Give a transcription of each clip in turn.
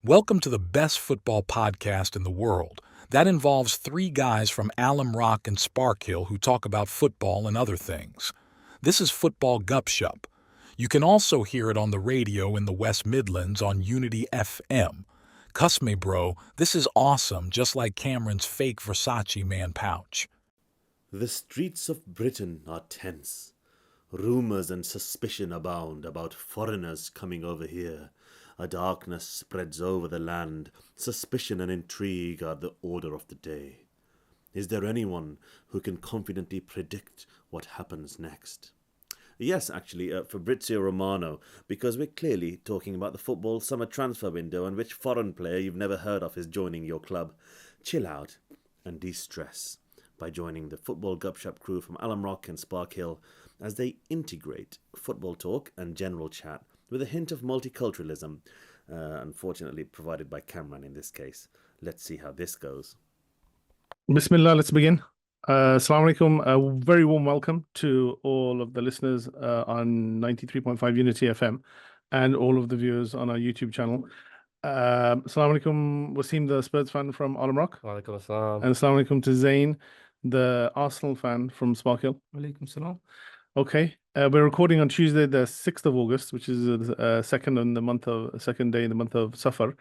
Welcome to the best football podcast in the world. That involves three guys from Alum Rock and Sparkhill who talk about football and other things. This is Football Gupshup. You can also hear it on the radio in the West Midlands on Unity FM. Cuss me, bro, this is awesome, just like Kamran's fake Versace man pouch. The streets of Britain are tense. Rumours and suspicion abound about foreigners coming over here. A darkness spreads over the land. Suspicion and intrigue are the order of the day. Is there anyone who can confidently predict what happens next? Yes, actually, Fabrizio Romano, because we're clearly talking about the football summer transfer window and which foreign player you've never heard of is joining your club. Chill out and de-stress by joining the Football Gupshup crew from Alum Rock and Sparkhill as they integrate football talk and general chat with a hint of multiculturalism, unfortunately provided by Kamran in this case. Let's see how this goes. Bismillah, let's begin. Assalamu alaikum. A very warm welcome to all of the listeners on 93.5 Unity FM and all of the viewers on our YouTube channel. Assalamu alaikum, Wasim, the Spurs fan from Alum Rock. Wa alaikum assalam. And assalamu alaikum to Zain, the Arsenal fan from Sparkhill. Alaikum salam. Okay, we're recording on Tuesday, the 6th of August, which is the second day in the month of Safar.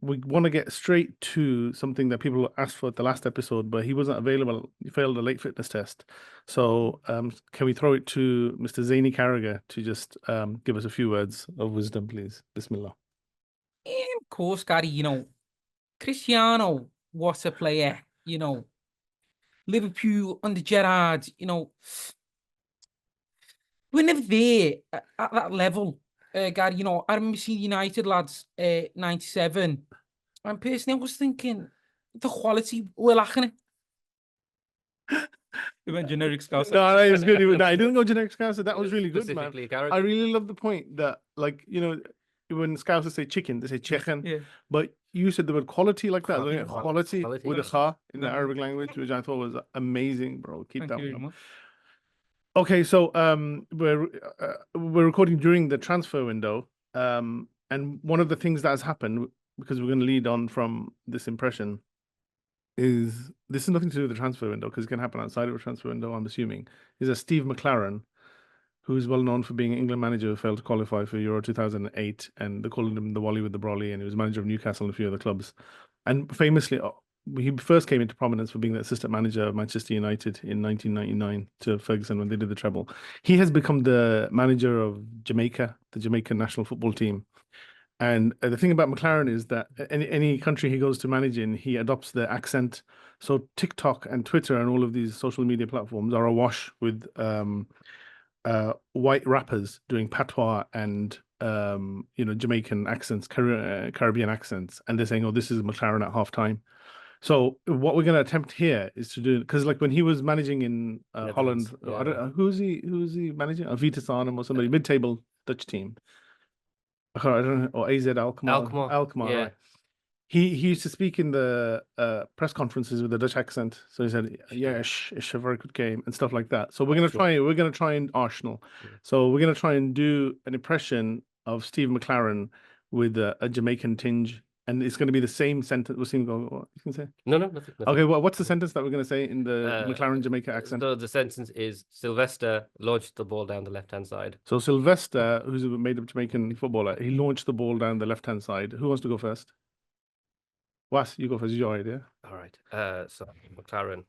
We want to get straight to something that people asked for at the last episode, but he wasn't available. He failed a late fitness test. So can we throw it to Mr. Zaini Carragher to just give us a few words of wisdom, please? Bismillah. Of course, Gary, Cristiano, what a player, Liverpool under Gerrard, we're never there at that level, Gary. I remember seeing United lads, 97, and personally I was thinking, the quality, we're lacking it. We went generic scouser. No, it was good. No, I didn't go generic Scouser. That was really good, man. Specifically, Gareth. I really love the point that, when Scousers say chicken, they say chicken. Yeah. But you said the word quality like that. Quality. Quality Quality. with a kha in the Yeah. Arabic language, which I thought was amazing, bro. Keep Thank that you very one. much. Okay, so we're recording during the transfer window, and one of the things that has happened, because we're going to lead on from this impression, is this is nothing to do with the transfer window because it can happen outside of a transfer window. I'm assuming is that Steve McLaren, who is well known for being an England manager who failed to qualify for Euro 2008, and they called him the Wally with the Brolly, and he was manager of Newcastle and a few other clubs, and famously. He first came into prominence for being the assistant manager of Manchester United in 1999 to Ferguson when they did the treble. He has become the manager of Jamaica, the Jamaican national football team. And the thing about McLaren is that any country he goes to manage in, he adopts the accent. So TikTok and Twitter and all of these social media platforms are awash with white rappers doing patois and Jamaican accents, Caribbean accents, and they're saying, "Oh, this is McLaren at halftime." So what we're going to attempt here is to do, because like when he was managing in Holland, Netherlands, yeah. I don't know, who's he managing? Vitesse Arnhem or somebody, mid-table Dutch team. I don't know, or AZ Alkmaar. Yeah. Right. He used to speak in the press conferences with a Dutch accent. So he said, "Yeah, it's a very good game," and stuff like that. So we're going to try in Arsenal. Yeah. So we're going to try and do an impression of Steve McLaren with a Jamaican tinge. And it's going to be the same sentence. What you can say? No, nothing. Okay, well, what's the sentence that we're going to say in the McLaren Jamaica accent? So the sentence is Sylvester launched the ball down the left-hand side. So Sylvester, who's a made-up Jamaican footballer, he launched the ball down the left-hand side. Who wants to go first? Was, you go first. It's your idea. All right. So McLaren.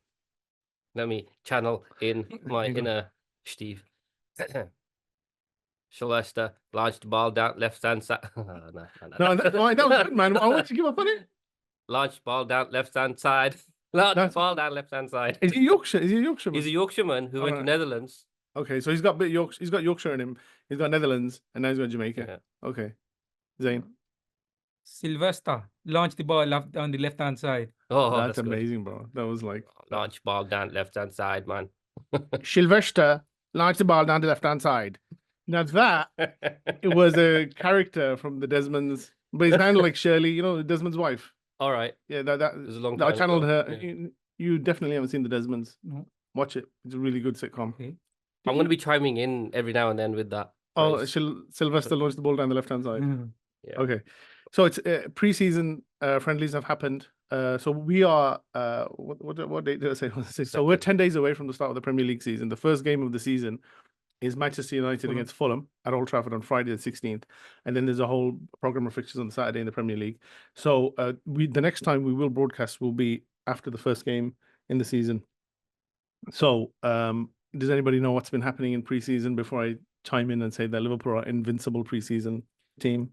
Let me channel in my You go. inner Steve. Sylvester launched the ball down left-hand side. No. No, that was good, man. I want to give up on it. Launched ball down left-hand side. Launched ball down left-hand side. Is he Yorkshire? Is he a Yorkshireman? He's a Yorkshireman who went to Alright. Netherlands. Okay, so he's got a bit Yorkshire. He's got Yorkshire in him. He's got Netherlands, and now he's got Jamaica. Yeah. Okay, Zain. Sylvester launched the ball on the left-hand side. Oh, That's good. amazing, bro. That was like Launch ball down left-hand side, man. Sylvester launched the ball down the left-hand side. Now that it was a character from the Desmonds, but it's kind of like Shirley, Desmond's wife. All right. Yeah, that It was a long I time channeled ago, her. yeah. You definitely haven't seen the Desmonds. No. Watch it. It's a really good sitcom. Okay. I'm going to be chiming in every now and then with that. Oh, phrase. Sylvester launched the ball down the left-hand side. Mhm. Yeah. Okay. So it's pre-season friendlies have happened. So we are what date did I say? So we're 10 days away from the start of the Premier League season. The first game of the season is Manchester United against Fulham at Old Trafford on Friday the 16th, and then there's a whole program of fixtures on the Saturday in the Premier League. So the next time we will broadcast will be after the first game in the season. So does anybody know what's been happening in pre-season before I chime in and say that Liverpool are invincible pre-season team?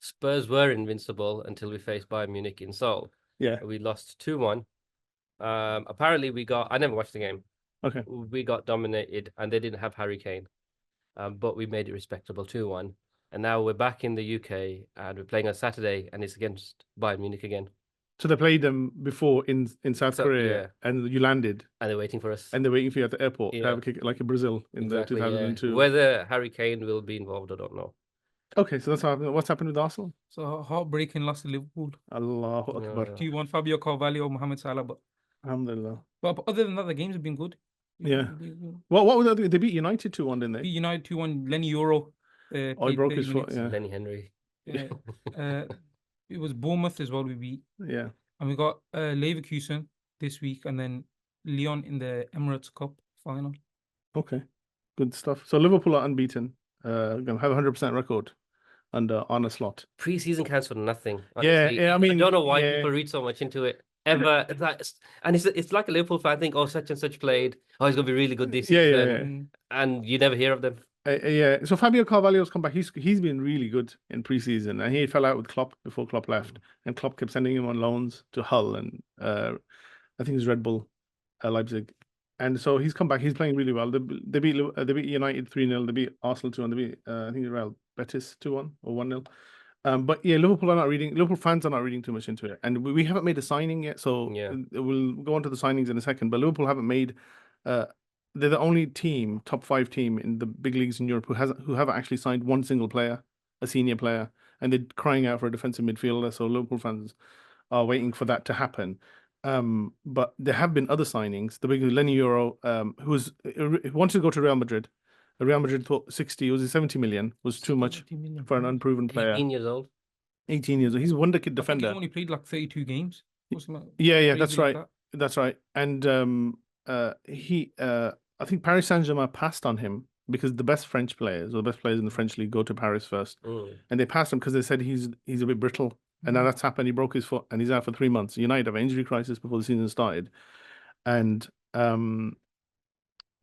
Spurs were invincible until we faced Bayern Munich in Seoul. Yeah. We lost 2-1. Apparently I never watched the game. Okay. We got dominated and they didn't have Harry Kane. But we made it respectable 2-1. And now we're back in the UK and we're playing on Saturday and it's against Bayern Munich again. So they played them before in South Korea, and you landed, and they're waiting for us. and they're waiting for you at the airport to Yeah. have a kick like in Brazil in Exactly, the yeah. 2002. Whether Harry Kane will be involved, I don't know. Okay, so that's what happened. What's happened with Arsenal? So heartbreaking loss to Liverpool. Allahu Akbar. Yeah. 2-1 Fabio Carvalho, Mohamed Salah. But Alhamdulillah. other than that, the games have been good. Yeah. What was that? They beat United 2-1, didn't they? Beat United 2-1. Lenny Euro. Oh, he played broke 30 his foot. minutes. Yeah. Lenny Henry. Yeah. It was Bournemouth as well we beat. Yeah. And we got Leverkusen this week and then Lyon in the Emirates Cup final. Okay. Good stuff. So Liverpool are unbeaten. Gonna have a 100% record under Arne Slot. Pre-season counts for nothing. Yeah, honestly. yeah, I mean, I don't know why yeah. people read so much into it. Ever. It's like a Liverpool fan think, oh, such and such played. Oh, he's gonna be really good this Yeah, season. yeah. Mm. And you never hear of them. Yeah. So Fabio Carvalho's come back. He's been really good in preseason, and he fell out with Klopp before Klopp left, and Klopp kept sending him on loans to Hull and I think it's Red Bull, Leipzig, and so he's come back. He's playing really well. They beat United 3-0. They beat Arsenal 2-1. They beat I think Real Betis 2-1 or 1-0. But yeah, Liverpool fans are not reading too much into it, and we haven't made a signing yet. So Yeah. we'll go on to the signings in a second. But Liverpool haven't made. They're the only team, top 5 team in the big leagues in Europe who haven't actually signed one single player, a senior player, and they're crying out for a defensive midfielder. So Liverpool fans are waiting for that to happen. But there have been other signings. The big Lenny Euro, who wanted to go to Real Madrid. Real Madrid thought 70 million was too much 70 million for an pounds. unproven player. 18 years old. 18 years old. He's a wonder kid I think defender. he only played like 32 games. or something Yeah, crazy that's like right. that. That's right. And I think Paris Saint-Germain passed on him because the best French players or the best players in the French league go to Paris first. And they passed him because they said he's a bit brittle. And now that's happened. He broke his foot and he's out for 3 months. United have an injury crisis before the season started. And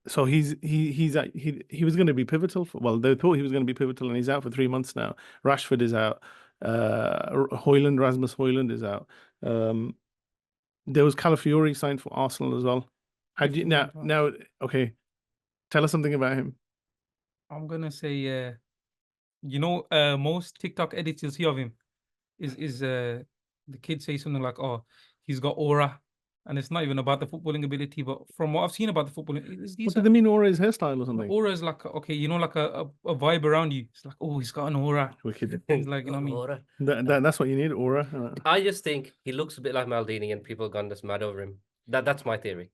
so he was going to be pivotal. They thought he was going to be pivotal, and he's out for 3 months now. Rashford is out. Rasmus Højlund is out. There was Calafiori signed for Arsenal as well. Okay, tell us something about him. I'm gonna say, most TikTok edits you'll see of him is the kids say something like, "Oh, he's got aura," and it's not even about the footballing ability. But from what I've seen about the footballing, it's What decent. did they mean, aura his hairstyle or something? Aura is like okay, like a vibe around you. It's like, oh, he's got an aura. Wicked. He's like, you know what I mean? That's what you need, aura. I just think he looks a bit like Maldini and people have gone just mad over him. That's my theory.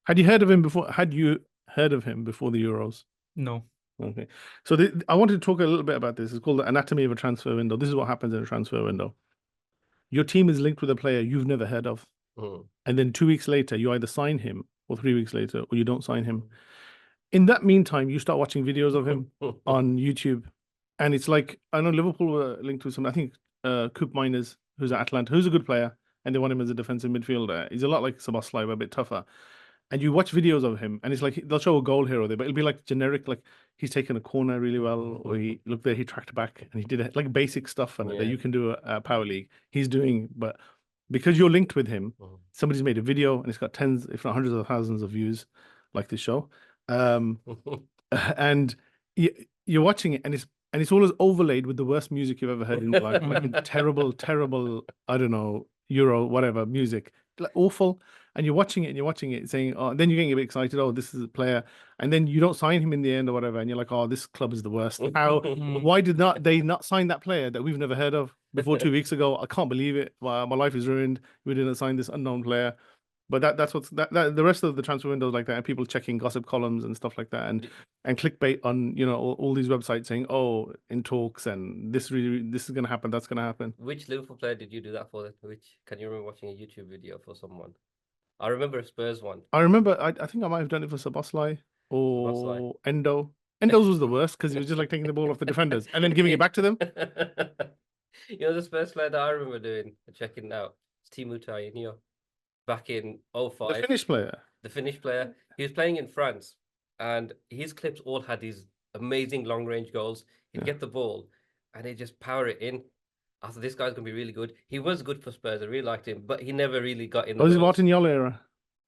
Had you heard of him before? Had you heard of him before the Euros? No. Okay. So I wanted to talk a little bit about this. It's called the anatomy of a transfer window. This is what happens in a transfer window. Your team is linked with a player you've never heard of. And then 2 weeks later, you either sign him, or 3 weeks later, or you don't sign him. In that meantime, you start watching videos of him on YouTube. And it's like, I know Liverpool were linked with I think Coop Miners, who's at Atlanta, who's a good player. And they want him as a defensive midfielder. He's a lot like Szoboszlai, but a bit tougher. And you watch videos of him, and it's like they'll show a goal here or there, but it'll be like generic, like he's taken a corner really well, or he look there, he tracked back, and he did it like basic stuff that you can do at Power League. He's doing, but because you're linked with him, somebody's made a video and it's got tens, if not hundreds of thousands of views, like this show, and you're watching it, and it's always overlaid with the worst music you've ever heard in your life, like terrible, I don't know, Euro whatever music, like awful. And you're watching it, saying, oh, and then you're getting a bit excited. Oh, this is a player, and then you don't sign him in the end or whatever, and you're like, oh, this club is the worst. Why did they not sign that player that we've never heard of before 2 weeks ago? I can't believe it. My life is ruined. We didn't sign this unknown player. But that's what's that the rest of the transfer windows like that, and people checking gossip columns and stuff like that, and clickbait on all these websites saying, oh, in talks, and this is gonna happen, that's gonna happen. Which Liverpool player did you do that for? Which can you remember watching a YouTube video for someone? I remember a Spurs one. I remember I think I might have done it for Szoboszlai or Endo. Endo's was the worst because he was just like taking the ball off the defenders and then giving it back to them. The Spurs player that I remember doing, checking out, it's Timu Tainio back in 05. The Finnish player. The Finnish player. He was playing in France, and his clips all had these amazing long range goals. He'd get the ball, and he'd just power it in. I thought this guy's gonna be really good. He was good for Spurs. I really liked him, but he never really got in. Was it Martin Jol era?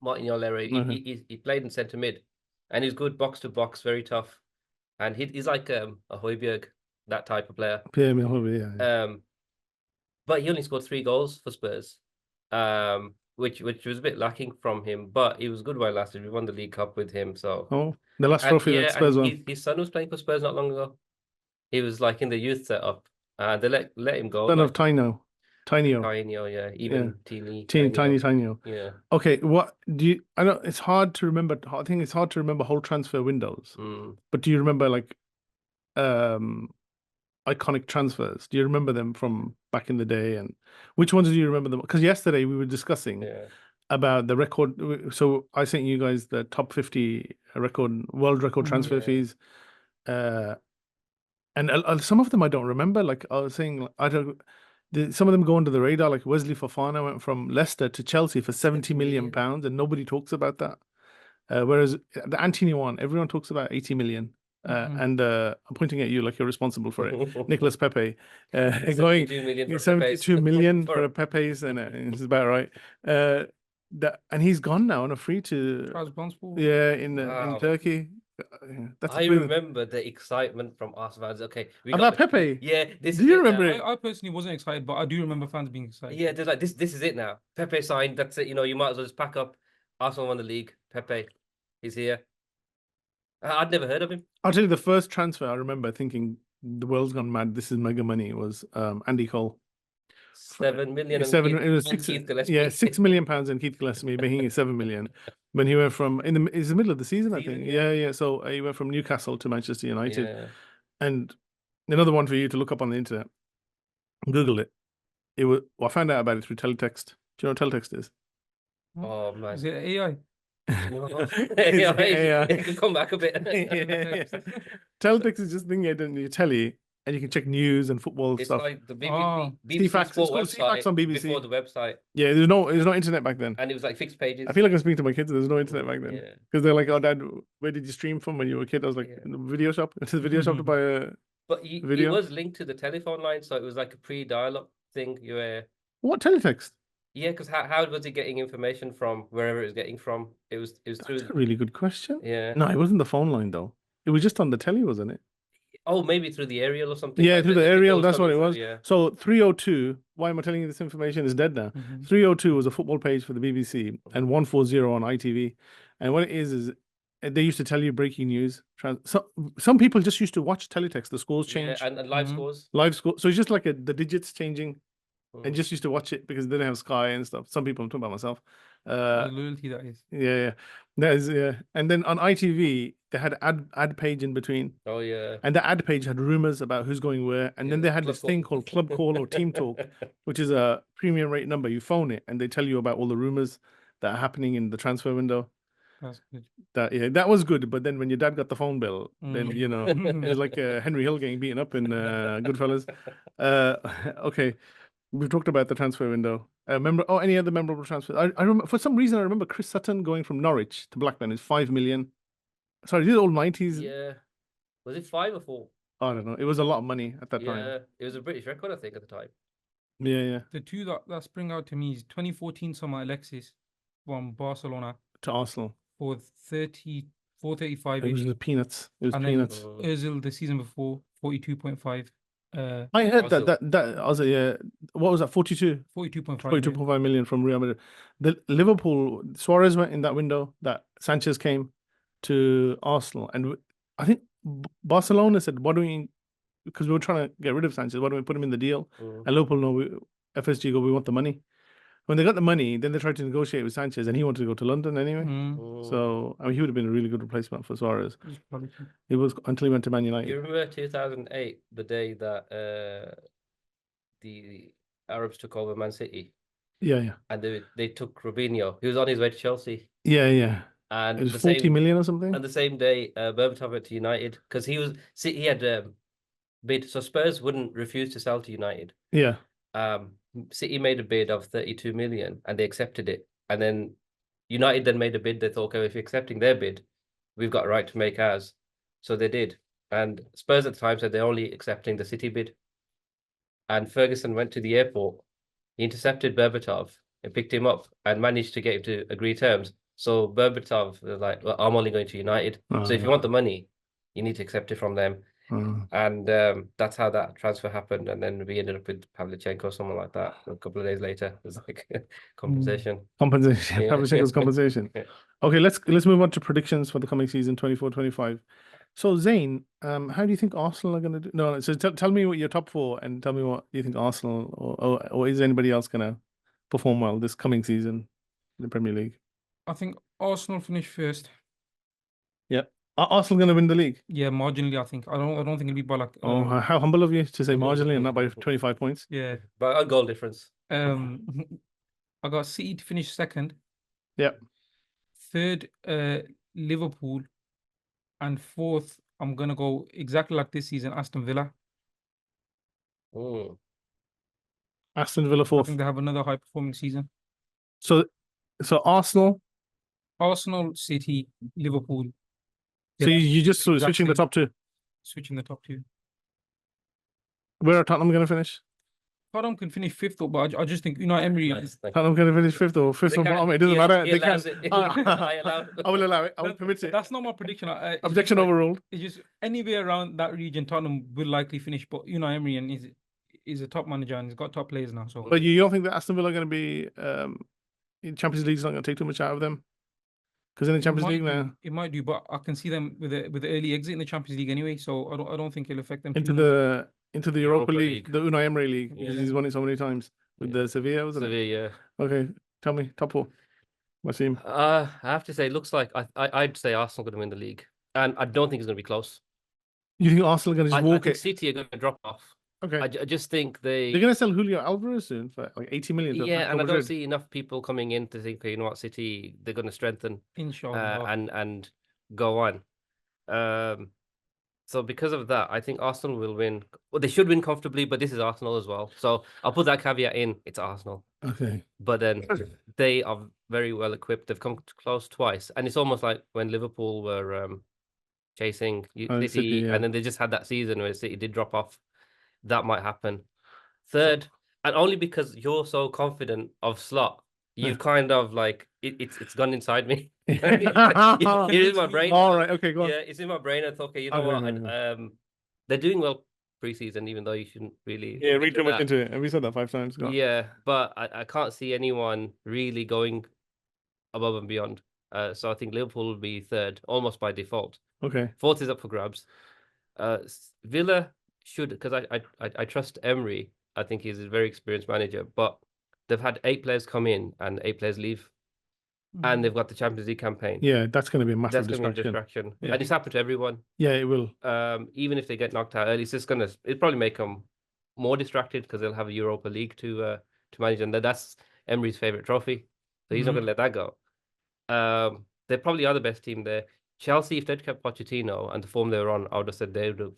Martin Jol era. He played in centre mid, and he's good box to box, very tough, and he's like a Højbjerg, that type of player. Yeah. But he only scored 3 goals for Spurs, which was a bit lacking from him. But he was good while lasted. We won the League Cup with him. So the last trophy that Spurs won. His son was playing for Spurs not long ago. He was like in the youth setup. They let him go. Son of Tainio, yeah. Even Teeny. Tainio. Yeah. Okay, what do you? I know it's hard to remember. I think it's hard to remember whole transfer windows. But do you remember like, iconic transfers? Do you remember them from back in the day? And which ones do you remember them? Because yesterday we were discussing about the record. So I sent you guys the top 50 world record transfer fees. And some of them I don't remember. Like I was saying, some of them go under the radar. Like Wesley Fofana went from Leicester to Chelsea for 70 million pounds, and nobody talks about that. Whereas the Antony one, everyone talks about 80 million. And I'm pointing at you like you're responsible for it. Nicholas Pepe, going 72 million for a Pepe's, and it's about right. And he's gone now on a free to in Turkey. I remember the excitement from us fans. Okay, about Pepe. Yeah, do you remember it? I personally wasn't excited, but I do remember fans being excited. Yeah, they're like, this is it now. Pepe signed. That's it. You might as well just pack up. Arsenal won the league. Pepe, he's here. I'd never heard of him. I'll tell you the first transfer I remember thinking the world's gone mad. This is mega money. Was Andy Cole. 7 million. It was £6 million and Keith Gillespie making it 7 million. When he went from it's the middle of the season, I think. Yeah. So he went from Newcastle to Manchester United. Yeah. And another one for you to look up on the internet. Google it. I found out about it through Teletext. Do you know what Teletext is? Oh man, is it AI? It could come back a bit. Teletext is just thinking on your telly, and you can check news and football stuff. It's like the BBC Facts on BBC. Before the website. Yeah, there's no internet back then. And it was like fixed pages. I feel like I'm speaking to my kids. There's no internet back then. Because they're like, "Oh, Dad, where did you stream from when you were a kid?" I was like, "In the video shop." It's a video shop to buy a But it was linked to the telephone line, so it was like a pre-dial-up thing. What Teletext? Yeah, because how was he getting information from wherever it was getting from? It was through. That's a really good question. Yeah. No, it wasn't the phone line though. It was just on the telly, wasn't it? Oh, maybe through the aerial or something. Yeah, through the aerial. That's what it was. Yeah. So 302. Why am I telling you this information? Is dead now. 302 was a football page for the BBC, and 140 on ITV. And what it is they used to tell you breaking news. Some people just used to watch Teletext. The scores change and live scores. Live score. So it's just like the digits changing. And just used to watch it because they didn't have Sky and stuff. Some people, I'm talking about myself. The loyalty that is. Yeah. That is, yeah. And then on ITV, they had ad page in between. Oh, yeah. And the ad page had rumors about who's going where. And then they had this thing called Club Call or Team Talk, which is a premium rate number. You phone it and they tell you about all the rumors that are happening in the transfer window. That's good. That was good. But then when your dad got the phone bill, then, it was like Henry Hill getting beaten up in Goodfellas. Okay. We've talked about the transfer window. Any other memorable transfers? I remember, for some reason, I remember Chris Sutton going from Norwich to Blackburn is 5 million. Sorry, these are all 90s. Yeah. Was it 5 or 4? I don't know. It was a lot of money at that time. Yeah, it was a British record, I think, at the time. Yeah. The two that spring out to me is 2014 summer Alexis from Barcelona to Arsenal for 35. It was the peanuts. It was peanuts. Ozil the season before 42.5. I heard that I was what was that 42.5 million from Real Madrid. The Liverpool Suarez went in that window that Sanchez came to Arsenal, and I think Barcelona said, "Why don't we?" Because we were trying to get rid of Sanchez. Why don't we put him in the deal? And Liverpool FSG go, "We want the money." when they got the money, then they tried to negotiate with Sanchez, and he wanted to go to London anyway. Mm. So I mean, he would have been a really good replacement for Suarez. He's probably- He was until he went to Man Do you United. remember 2008, the day that the Arabs took over Man City Yeah. and they took Robinho? He was on his way to Chelsea, It and was the 40 same million or something. and the same day Berbatov went to United because he had bid, so Spurs wouldn't refuse to sell to United. Yeah. City made a bid of 32 million and they accepted it, and then United then made a bid. They thought, okay, if you're accepting their bid, we've got a right to make ours. So they did. And Spurs at the time said they're only accepting the City bid. And Ferguson went to the airport. He intercepted Berbatov and picked him up and managed to get him to agree terms. So Berbatov was like, well, I'm only going to United. So if you want the money, you need to accept it from them. And that's how that transfer happened. And then we ended up with Pavlyuchenko or someone like that. A couple of days later, it was like compensation. Compensation. Yeah. Pavlyuchenko's compensation. Yeah. Okay, let's move on to predictions for the coming season 24-25. So Zayn, how do you think Arsenal are going to do? No, so tell me what your top four, and tell me what you think Arsenal or is anybody else going to perform well this coming season in the Premier League? I think Arsenal finish first. Yeah. Are Arsenal going to win the league? Yeah, marginally. I think. I don't think it'll be by like. Oh, how humble of you to say marginally and not by 25 points. Yeah. But a goal difference. I got City to finish second. Yeah. Third, Liverpool, and fourth, I'm gonna go exactly like this season, Aston Villa. Aston Villa I fourth. think they have another high performing season. So Arsenal. Arsenal, City, Liverpool. So you just sort of switching the Exactly. top two. Switching the top two. Where are Tottenham going to finish? Tottenham can finish fifth, though, but I just think Emery. Tottenham going to finish fifth or fifth or bottom? It doesn't matter. They can. I will allow it. I will permit it. That's not my prediction. Objection overruled. It's just anywhere around that region, Tottenham will likely finish. But Emery and is a top manager and he's got top players now. So, but you don't think that Aston Villa are going to be in Champions League's not going to take too much out of them? Because in the Champions League now, it might do, but I can see them with the early exit in the Champions League anyway. So I don't think it'll affect them into the Europa League, the Unai Emery League, because he's won it so many times with the Sevilla, wasn't it? Sevilla. Okay, tell me top four. What's him? I have to say, it looks like I'd say Arsenal going to win the league, and I don't think it's going to be close. You think Arsenal are going to just walk I think it? City are going to drop off. Okay, I just think they're going to sell Julio Alvarez soon for like 80 million. Yeah, and I don't see enough people coming in to think, okay, you know what, City, they're going to strengthen, inshallah, and go on. So because of that, I think Arsenal will win. Well, they should win comfortably, but this is Arsenal as well. So I'll put that caveat in. It's Arsenal. Okay. But then they are very well equipped. They've come close twice, and it's almost like when Liverpool were chasing City, yeah. and then they just had that season where City did drop off. That might happen. Third, and only because you're so confident of Slot, you've kind of like it's gone inside me. It is my brain. All right, okay, go on. Yeah, it's in my brain. I thought, okay, you know what? They're doing well preseason, even though you shouldn't really. Yeah, read too much into it. And we said that 5 times. Go on. Yeah, but I can't see anyone really going above and beyond. So I think Liverpool will be third, almost by default. Okay. Fourth is up for grabs. Villa should, because I trust Emery. I think he's a very experienced manager, but they've had 8 players come in and 8 players leave. And they've got the Champions League campaign. Yeah, that's going to be a massive distraction. Yeah. And it's happened to everyone. Yeah, it will. Even if they get knocked out early, it'll probably make them more distracted because they'll have a Europa League to manage, and that's Emery's favorite trophy, so he's not going to let that go. They probably are the best team there. Chelsea, if they'd kept Pochettino and the form they were on, I would have said they would have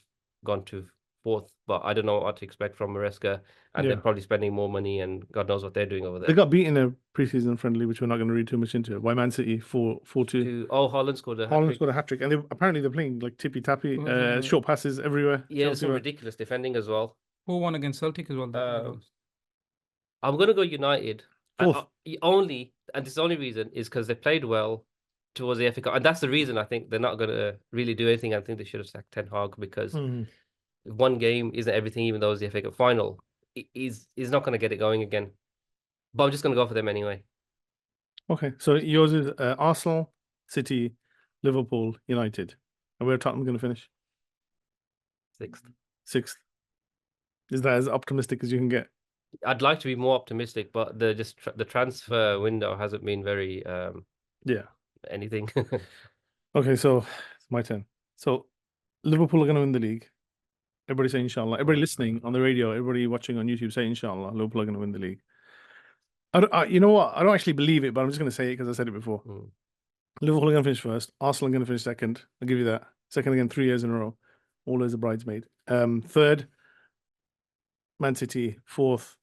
gone to fourth, but I don't know what to expect from Maresca, and they're probably spending more money, and God knows what they're doing over there. They got beaten in a preseason friendly, which we're not going to read too much into. By Man City 4-2. Oh, Holland scored a hat trick, and apparently they're playing like tippy tappy, short passes everywhere. Yeah, some ridiculous defending as well. 4-1 against Celtic as well. I'm going to go United. Fourth. And this is the only reason is because they played well towards the FA Cup, and that's the reason I think they're not going to really do anything. I think they should have sacked Ten Hag because one game isn't everything, even though it's the FA Cup final. He's not going to get it going again. But I'm just going to go for them anyway. Okay, so yours is Arsenal, City, Liverpool, United. And where are Tottenham going to finish? Sixth. Is that as optimistic as you can get? I'd like to be more optimistic, but the transfer window hasn't been very Yeah. anything. Okay, so it's my turn. So Liverpool are going to win the league. Everybody say inshallah. Everybody listening on the radio, everybody watching on YouTube, say inshallah. Liverpool are going to win the league. You know what? I don't actually believe it, but I'm just going to say it because I said it before. Mm. Liverpool are going to finish first. Arsenal are going to finish second. I'll give you that. Second again, 3 years in a row. Always a bridesmaid. Third, Man City. Fourth.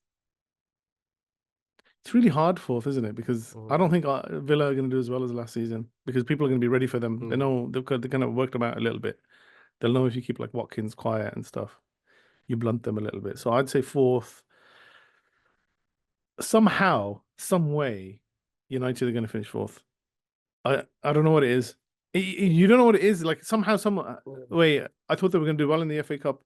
It's really hard fourth, isn't it? Because I don't think Villa are going to do as well as last season because people are going to be ready for them. They know they've kind of worked them out a little bit. They'll know if you keep like Watkins quiet and stuff, you blunt them a little bit. So I'd say fourth. Somehow, some way, United are going to finish fourth. I don't know what it is. You don't know what it is. Like somehow, some way. I thought they were going to do well in the FA Cup.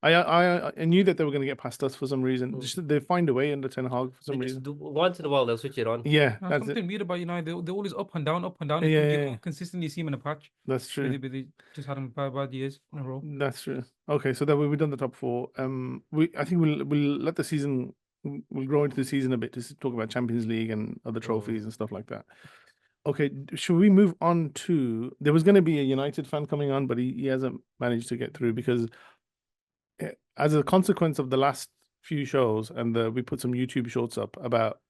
I knew that they were going to get past us for some reason. Just they find a way under Ten Hag for some reason. Once in a while they'll switch it on. Yeah, Now, that's something it. weird about United, they're always up and down, up and down. Yeah, You yeah. don't consistently see them in a patch. That's true. They just had them bad years in a row. That's true. Okay, so that we've done the top four. I think we'll let the season. We'll grow into the season a bit to talk about Champions League and other trophies and stuff like that. Okay, should we move on to? There was going to be a United fan coming on, but he hasn't managed to get through because, as a consequence of the last few shows, and we put some YouTube shorts up about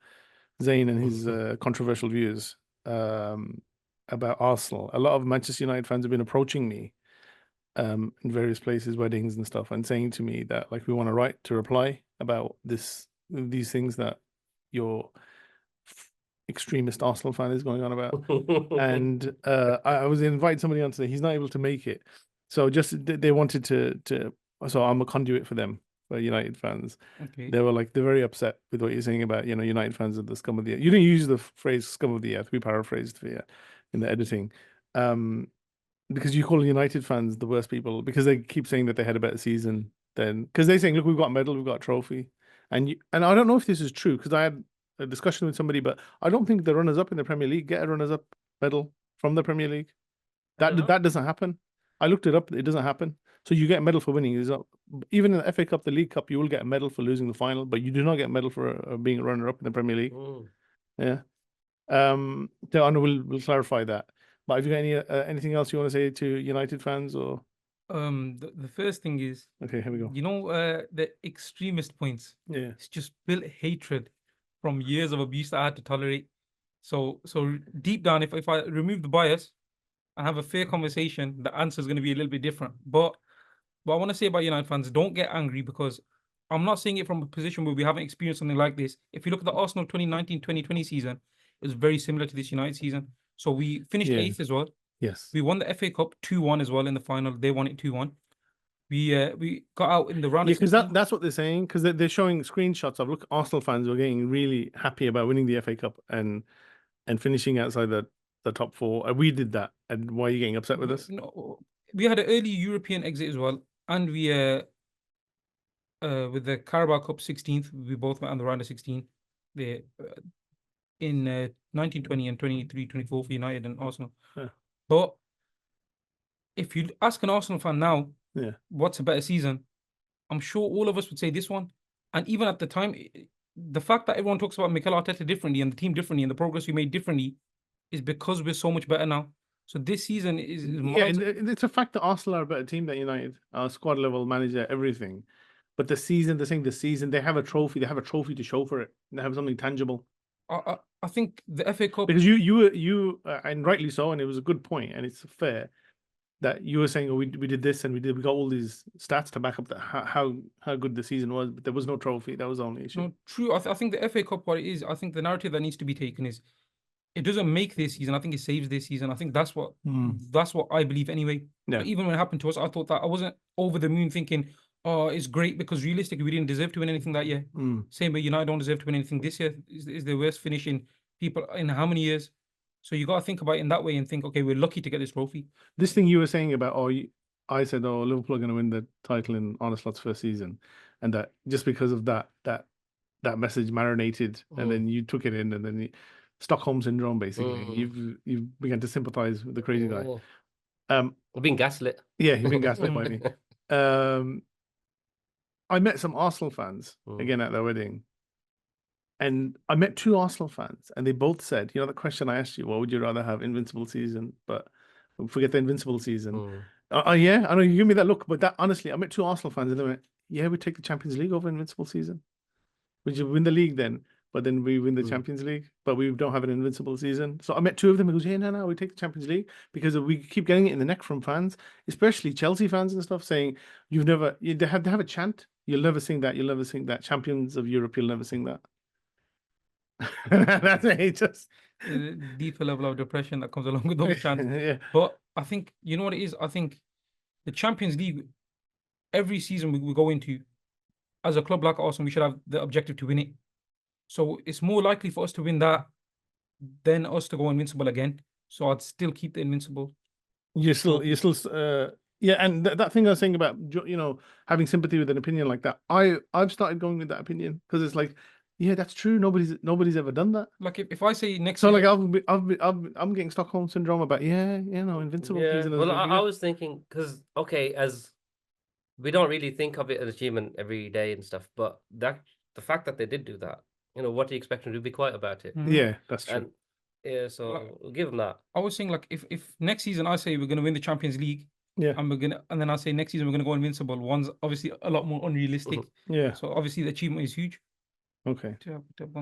Zayn and his controversial views about Arsenal. A lot of Manchester United fans have been approaching me in various places, weddings and stuff, and saying to me that like we want to write to reply about these things that your extremist Arsenal fan is going on about. And I was inviting somebody on today. He's not able to make it, so just they wanted to. So I'm a conduit for them, for United fans. Okay. They were like they're very upset with what you're saying about United fans are the scum of the earth. You didn't use the phrase "scum of the earth." We paraphrased for you in the editing. Because you call United fans the worst people because they keep saying that they had a better season than because they're saying, look, we've got a medal, we've got a trophy. And I don't know if this is true because I had a discussion with somebody, but I don't think the runners up in the Premier League get a runners up medal from the Premier League. That doesn't happen. I looked it up, it doesn't happen. So you get a medal for winning. Even in the FA Cup, the League Cup, you will get a medal for losing the final, but you do not get a medal for being a runner up in the Premier League. Yeah. So we'll clarify that. But have you got anything else you want to say to United fans or? The first thing is, Okay, here we go. The extremist points. Yeah. It's just built hatred from years of abuse that I had to tolerate. So deep down, if I remove the bias and have a fair conversation, the answer is going to be a little bit different. But what I want to say about United fans, don't get angry because I'm not saying it from a position where we haven't experienced something like this. If you look at the Arsenal 2019-2020 season, it was very similar to this United season. So we finished 8th as well. Yes. We won the FA Cup 2-1 as well in the final. They won it 2-1. We got out in the round. Yeah, because that's what they're saying. Because they're showing screenshots of Arsenal fans were getting really happy about winning the FA Cup and finishing outside the top four. We did that, and why are you getting upset with us? No, we had an early European exit as well, and we with the Carabao Cup 16th, we both went on the round of 16. They in 1920 and 23-24 for United and Arsenal. Yeah. But if you ask an Arsenal fan now, yeah, what's a better season? I'm sure all of us would say this one. And even at the time, the fact that everyone talks about Mikel Arteta differently and the team differently and the progress we made differently is because we're so much better now. So this season is it's a fact that Arsenal are a better team than United. Squad level, manager, everything. But the season, they're saying the season, they have a trophy. They have a trophy to show for it. They have something tangible. I think the FA Cup, because you and rightly so, and it was a good point, and it's fair that you were saying, oh, we did this and we got all these stats to back up that how good the season was, but there was no trophy. That was the only issue. No, true. I think the FA Cup, what it is, I think the narrative that needs to be taken is it doesn't make this season. I think it saves this season. I think that's what I believe anyway. Yeah. But even when it happened to us, I thought that I wasn't over the moon thinking, oh, it's great because realistically we didn't deserve to win anything that year. Same way United don't deserve to win anything this year. Is the worst finishing people in how many years? So you got to think about it in that way and think, okay, we're lucky to get this trophy. This thing you were saying about, I said, Liverpool are going to win the title in Arne Slot's first season, and that just because of that message marinated, and then you took it in, and then Stockholm syndrome, basically. You've begun to sympathize with the crazy guy. I've been gaslit. Yeah, you've been gaslit by me. I met some Arsenal fans again at their wedding, And I met two Arsenal fans, and they both said, you know, the question I asked you, what would you rather have, invincible season? But forget the invincible season. Yeah, I know you give me that look, but that honestly, I met two Arsenal fans, and they went, yeah, we take the Champions League over invincible season. We just win the league then, but then we win the Champions League, but we don't have an invincible season. So I met two of them who goes, yeah, no, we take the Champions League because we keep getting it in the neck from fans, especially Chelsea fans and stuff, saying they have a chant. You'll never sing that. You'll never sing that. Champions of Europe. You'll never sing that. That's it. Just a deeper level of depression that comes along with those chants. yeah. But I think you know what it is. I think the Champions League, every season we go into, as a club like Arsenal, we should have the objective to win it. So it's more likely for us to win that than us to go invincible again. So I'd still keep the invincible. Yeah, and that thing I was saying about, you know, having sympathy with an opinion like that, I've started going with that opinion because it's like, yeah, that's true. Nobody's ever done that. Like if I say next, so season, like I'm getting Stockholm syndrome about invincible. Yeah, season. well, I was thinking because as we don't really think of it as achievement every day and stuff, but the fact that they did do that, you know, what do you expect them to be quiet about it? Yeah, that's true. And yeah, so we'll give them that. I was saying like if next season I say we're gonna win the Champions League, yeah, and then I say next season we're gonna go invincible. One's obviously a lot more unrealistic. Yeah. So obviously the achievement is huge. Okay,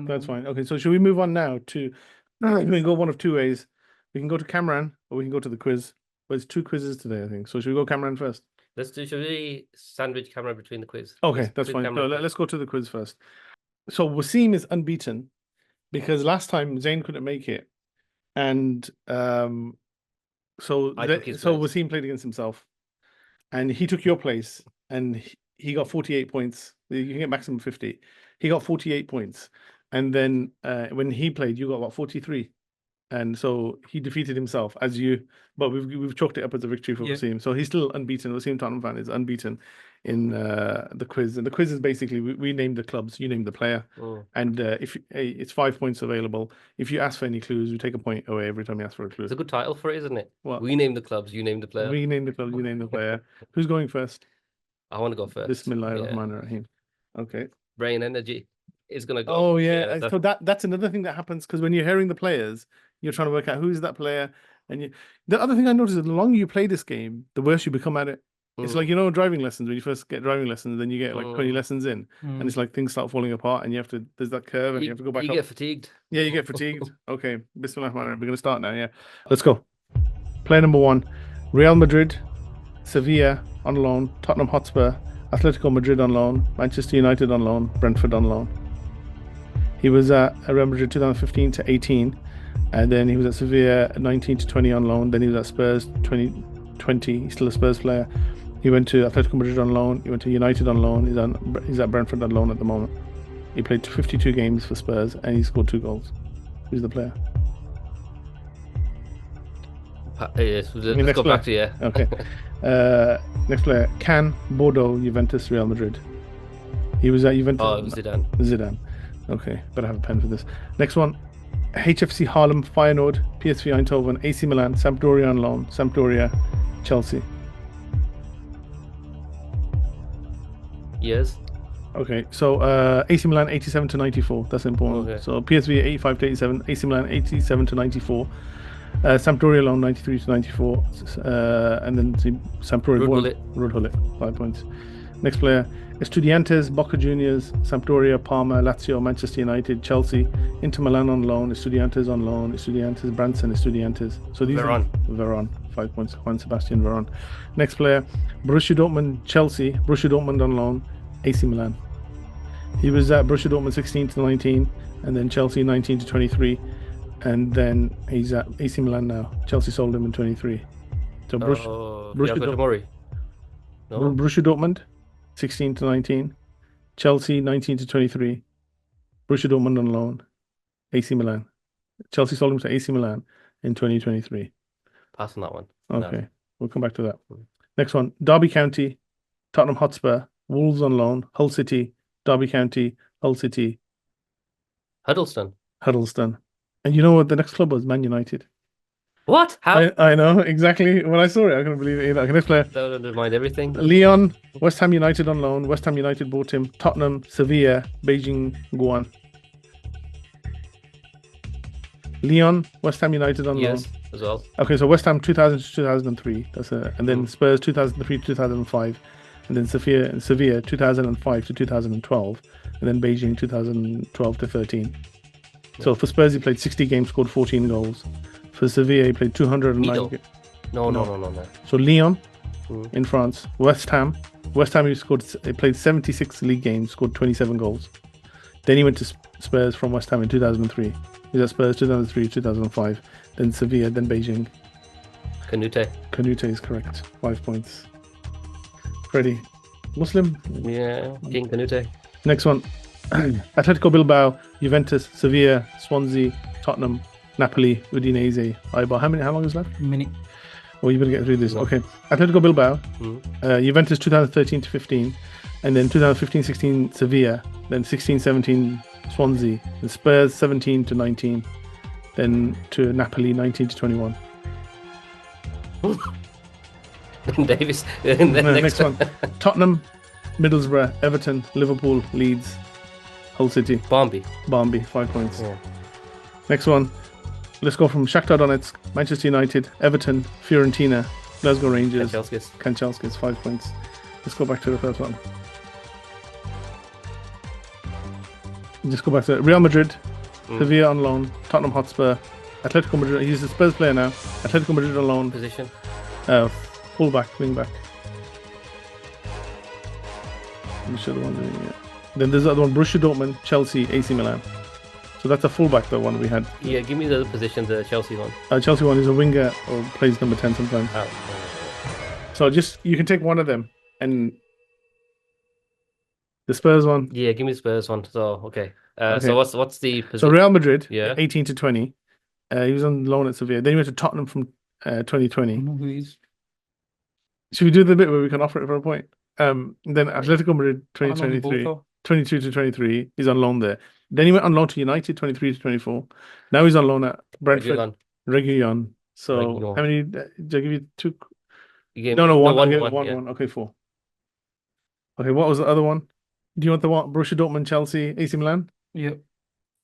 that's fine. Okay, so should we move on now to? We can go one of two ways. We can go to Kamran, or we can go to the quiz. But it's two quizzes today, I think. So should we go Kamran first? Should we sandwich Kamran between the quiz? Okay, that's fine. So let's go to the quiz first. So Wasim is unbeaten because last time Zayn couldn't make it, and so Wasim played against himself, and he took your place, and he got 48 points. You can get maximum 50. He got 48 points, and then when he played, you got what, 43. And so he defeated himself as you, but we've chalked it up as a victory for Wasim. So he's still unbeaten. Wasim Tottenham fan is unbeaten in the quiz. And the quiz is basically we name the clubs, you name the player, and if it's 5 points available. If you ask for any clues, we take a point away every time you ask for a clue. It's a good title for it, isn't it? What? We name the clubs, you name the player. We name the clubs, you name the player. Who's going first? I want to go first. Bismillahirrahmanirrahim. Okay. Brain energy is gonna go. Oh yeah. So that's another thing that happens because when you're hearing the players, you're trying to work out who's that player. And the other thing I noticed is the longer you play this game, the worse you become at it. It's like, you know, driving lessons. When you first get driving lessons, then you get like 20 lessons in, and it's like things start falling apart, and there's that curve, and you have to go back up. You get fatigued. Yeah, you get fatigued. Okay, Bismillahirrahmanirrahim. We're going to start now. Yeah, let's go. Player number 1, Real Madrid, Sevilla on loan, Tottenham Hotspur, Atletico Madrid on loan, Manchester United on loan, Brentford on loan. He was at Real Madrid 2015 to 18, and then he was at Sevilla 19 to 20 on loan. Then he was at Spurs 2020. He's still a Spurs player. He went to Atletico Madrid on loan. He went to United on loan. He's at Brentford on loan at the moment. He played 52 games for Spurs and he scored 2 goals. Who's the player? Yes, let's go back to you. Okay. Next player, Can, Bordeaux, Juventus, Real Madrid. He was at Juventus. Oh, Zidane. Okay, better have a pen for this. Next one, HFC Haarlem, Feyenoord, PSV Eindhoven, AC Milan, Sampdoria on loan, Sampdoria, Chelsea. Yes. Okay, so AC Milan 87 to 94. That's important. Okay. So PSV 85 to 87, AC Milan 87 to 94. Sampdoria loan 93 to 94, and then Sampdoria Ruud Gullit, 5 points. Next player, Estudiantes, Boca Juniors, Sampdoria, Parma, Lazio, Manchester United, Chelsea, Inter Milan on loan, Estudiantes on loan, Estudiantes, Branson, Estudiantes. So these Veron, 5 points, Juan Sebastian Veron. Next player, Borussia Dortmund, Chelsea, Borussia Dortmund on loan, AC Milan. He was at Borussia Dortmund 16 to 19, and then Chelsea 19 to 23. And then he's at AC Milan now. Chelsea sold him in 23. So Borussia Dortmund, 16 to 19. Chelsea, 19 to 23. Borussia Dortmund on loan. AC Milan. Chelsea sold him to AC Milan in 2023. Pass on that one. Okay, we'll come back to that. Next one, Derby County, Tottenham Hotspur, Wolves on loan, Hull City, Derby County, Hull City. Huddleston. And you know what the next club was? Man United. What? How? I know, exactly. When I saw it, I couldn't believe it either. Okay, next player. Don't undermine everything. Leon, West Ham United on loan. West Ham United bought him. Tottenham, Sevilla, Beijing, Guan. Leon, West Ham United on loan. Yes, as well. Okay, so West Ham 2000 to 2003. And then Spurs 2003 to 2005, and then Sevilla 2005 to 2012, and then Beijing 2012 to 13. So for Spurs, he played 60 games, scored 14 goals. For Sevilla, he played 209 Needle. games. No. So Lyon in France, West Ham, he played 76 league games, scored 27 goals. Then he went to Spurs from West Ham in 2003. He was at Spurs 2003, 2005, then Sevilla, then Beijing. Canute is correct. 5 points. Freddie. Muslim? Yeah, King Canute. Next one. Atletico Bilbao, Juventus, Sevilla, Swansea, Tottenham, Napoli, Udinese, Eibar. How long is left? A minute. Oh, you better get through this. No. Okay. Atletico Bilbao, Juventus 2013 to 15, and then 2015-16 Sevilla, then 16-17 Swansea, and Spurs 17 to 19, then to Napoli 19 to 21. Davis. Next one. Tottenham, Middlesbrough, Everton, Liverpool, Leeds, Hull City. Barnby. 5 points. Yeah. Next one. Let's go from Shakhtar Donetsk, Manchester United, Everton, Fiorentina, Glasgow Rangers, Kanchelskis, 5 points. Let's go back to the first one. Just go back to Real Madrid, Sevilla on loan, Tottenham Hotspur, Atletico Madrid. He's a Spurs player now. Atletico Madrid on loan. Position. Fullback, wing back. I'm sure the one doing it. Then there's the other one, Borussia Dortmund, Chelsea, AC Milan. So that's a fullback, the one we had. Yeah, give me the other position, the Chelsea one. Chelsea one is a winger or plays number 10 sometimes. So just, you can take one of them. And the Spurs one. Yeah, give me the Spurs one. So, okay. So what's the position? So Real Madrid, Yeah. 18 to 20. He was on loan at Sevilla. Then he went to Tottenham from 2020. I don't know who he is. Should we do the bit where we can offer it for a point? Then Atletico Madrid, I know who 2023. both are. 22 to 23, he's on loan there. Then he went on loan to United, 23 to 24. Now he's on loan at Brentford, Reguilon. So Reguilon. how many? Did I give you two? You gave No, me- one. one, I gave one, one, yeah. one. Okay, 4. Okay, what was the other one? Do you want the one? Borussia Dortmund, Chelsea, AC Milan? Yep.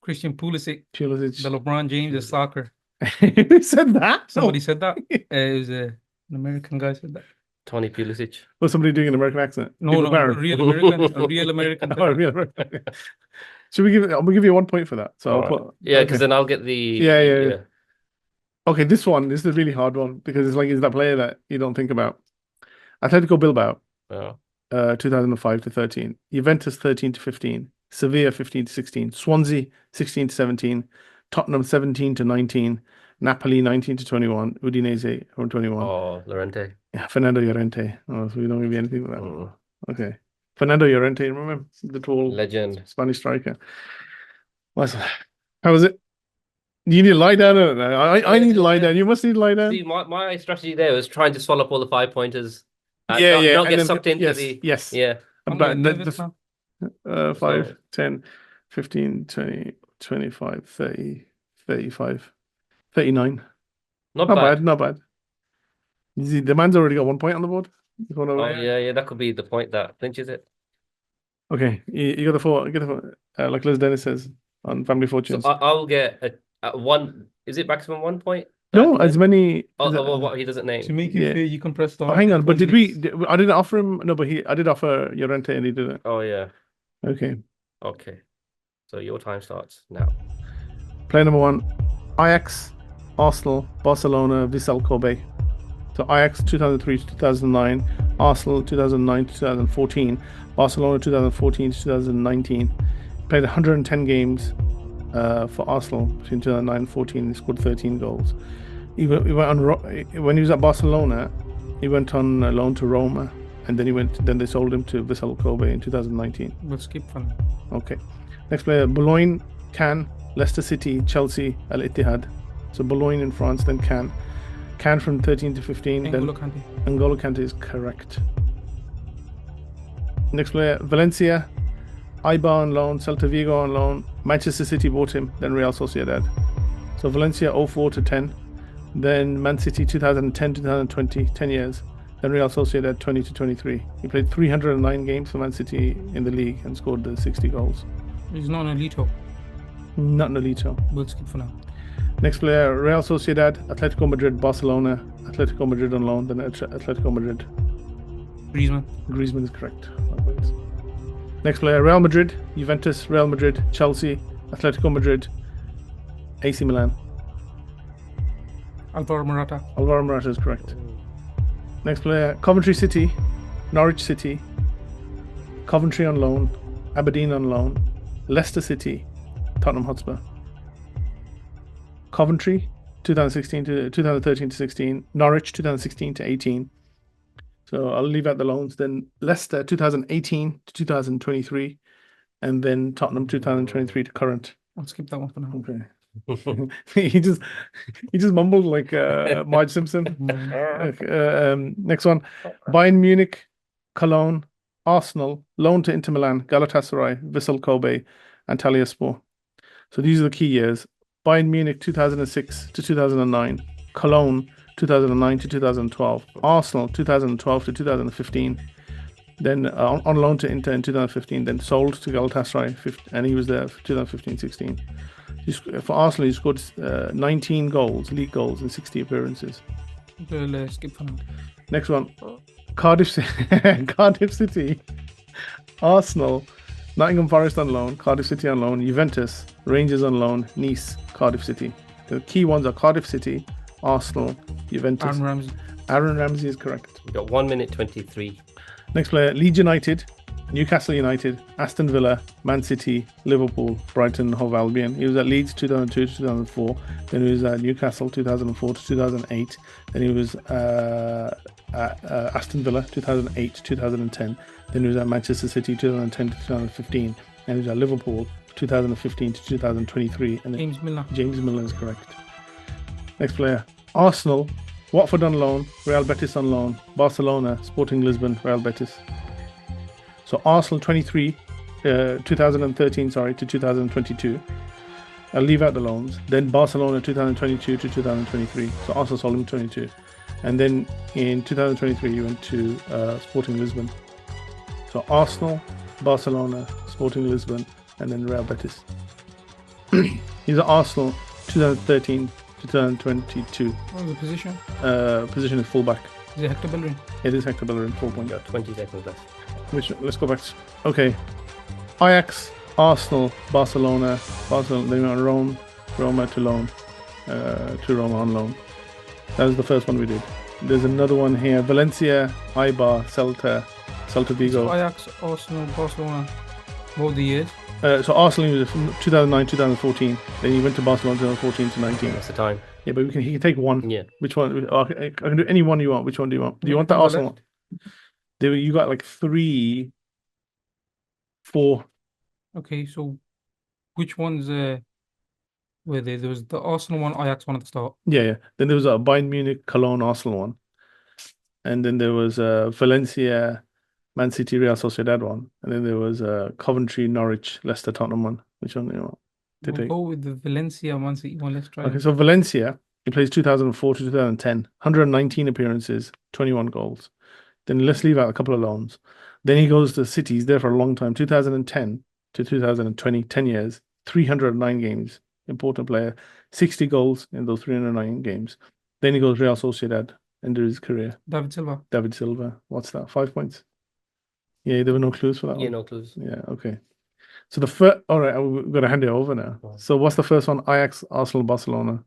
Christian Pulisic, the Pulisic. LeBron James of soccer. Who said that? Somebody said that. It was an American guy said that. Tony Pulisic. Was somebody doing an American accent? No, People no, Barron. a real American. A real American. Oh, real American. Should we give? I'm gonna give you 1 point for that. So I'll Alright. put. Yeah, because okay. then I'll get the. Yeah. Okay, this is a really hard one because it's that player that you don't think about. Atletico Bilbao, Yeah. 2005 to 13. Juventus 13 to 15. Sevilla 15 to 16. Swansea 16 to 17. Tottenham 17 to 19. Napoli 19 to 21. Udinese 21. Oh, Llorente. Yeah, Fernando Llorente. Oh, so we don't give you anything for that. Okay. Fernando Llorente, remember? The tall Legend. Spanish striker. How was it? You need to lie down. I need to lie down. You must need to lie down. See, my strategy there was trying to swallow up all the 5 pointers. Yeah. Not And get then- sucked into yes, the. Yes. Yeah. I'm But getting nervous now. 5, So- 10, 15, 20, 25, 30, 35, 39. Not Not bad. bad, not bad. You see, the man's already got 1 point on the board. He's gone Oh, away. yeah. That could be the point that clinches it. Okay, you got the 4. Get the 4. Like Liz Dennis says on Family So Fortunes. I'll get a 1. Is it maximum 1 point? No, as many. What he doesn't name. To make it Yeah. fair, you can press the. Oh, hang on, but I didn't offer him. No, but I did offer Llorente and he didn't. Oh, yeah. Okay. Okay. So your time starts now. Player number 1, Ajax, Arsenal, Barcelona, Vissel Kobe. So Ajax 2003 to 2009, Arsenal 2009 to 2014, Barcelona 2014 to 2019. Played 110 games for Arsenal between 2009 and 14. He scored 13 goals. He went on when he was at Barcelona. He went on loan to Roma, and then they sold him to Vissel Kobe in 2019. We'll skip for now. Okay. Next player, Boulogne, Cannes, Leicester City, Chelsea, Al Ittihad. So Boulogne in France, then Cannes. Cannes from 13 to 15. N'Golo Then Kante. N'Golo Kante is correct. Next player, Valencia, Eibar on loan, Celta Vigo on loan. Manchester City bought him, then Real Sociedad. So Valencia 04 to 10. Then Man City 2010 2020, 10 years. Then Real Sociedad 20 to 23. He played 309 games for Man City in the league and scored 60 goals. He's not an Elito. Not Nolito. We'll skip for now. Next player, Real Sociedad, Atletico Madrid, Barcelona, Atletico Madrid on loan, then Atletico Madrid. Griezmann. Griezmann is correct. 5 points. Next player, Real Madrid, Juventus, Real Madrid, Chelsea, Atletico Madrid, AC Milan. Alvaro Morata. Alvaro Morata is correct. Next player, Coventry City, Norwich City, Coventry on loan, Aberdeen on loan, Leicester City, Tottenham Hotspur. Coventry, 2016 to 2013 to 16, Norwich 2016 to 18. So I'll leave out the loans. Then Leicester 2018 to 2023, and then Tottenham 2023 to current. I'll skip that one for now. Okay. he just mumbled like Marge Simpson. Next one, Bayern Munich, Cologne, Arsenal, loan to Inter Milan, Galatasaray, Vissel Kobe, and Antalyaspor. So these are the key years. Bayern Munich 2006 to 2009, Cologne 2009 to 2012, Arsenal 2012 to 2015, then on loan to Inter in 2015, then sold to Galatasaray, and he was there for 2015-16. For Arsenal, he scored 19 goals, league goals, in 60 appearances. We'll skip for now. Next one, Cardiff, Cardiff City, Arsenal, Nottingham Forest on loan, Cardiff City on loan, Juventus, Rangers on loan, Nice, Cardiff City. The key ones are Cardiff City, Arsenal, Juventus. Aaron Ramsey. Aaron Ramsey is correct. We've got 1 minute 23. Next player, Leeds United, Newcastle United, Aston Villa, Man City, Liverpool, Brighton, Hove Albion. He was at Leeds 2002 to 2004. Then he was at Newcastle 2004 to 2008. Then he was at Aston Villa 2008 to 2010. Then he was at Manchester City 2010 to 2015. And he was at Liverpool 2015 to 2023. And James Milner. James Milner is correct. Next player, Arsenal, Watford on loan, Real Betis on loan, Barcelona, Sporting Lisbon, Real Betis. So Arsenal 2013 to 2022. I'll leave out the loans. Then Barcelona 2022 to 2023. So Arsenal sold him 22. And then in 2023 he went to Sporting Lisbon. So Arsenal, Barcelona, Sporting Lisbon, and then Real Betis. He's at Arsenal 2013 to 2022. What was the position? Position is fullback. Is it Hector Bellerin? It is Hector Bellerin, 4 points. Got 20 seconds left. Let's go back. Okay. Ajax, Arsenal, Barcelona, then we went on Roma to loan, to Roma on loan. That was the first one we did. There's another one here. Valencia, Eibar, Celta Vigo. So Ajax, Arsenal, Barcelona. What were the years? So Arsenal was from 2009, 2014. Then he went to Barcelona 2014 to 19. That's the time. Yeah, but he can take one. Yeah. Which one? I can do any one you want. Which one do you want? Do you want the Arsenal one? You got like 3, 4. Okay, so which ones were there? There was the Arsenal one, Ajax one at the start. Yeah. Then there was a Bayern Munich, Cologne, Arsenal one. And then there was Valencia, Man City, Real Sociedad one. And then there was Coventry, Norwich, Leicester, Tottenham one. Which one do you want? We'll go with the Valencia Man City one. Let's try. Okay, so Valencia, he plays 2004 to 2010, 119 appearances, 21 goals. Then let's leave out a couple of loans. Then he goes to City. He's there for a long time, 2010 to 2020, 10 years, 309 games. Important player, 60 goals in those 309 games. Then he goes Real Sociedad, end of his career. David Silva. What's that? 5 points? Yeah, there were no clues for that Yeah, one. no clues. Yeah, okay. So the first, all right, we're going to hand it over now. So what's the first one? Ajax, Arsenal, Barcelona.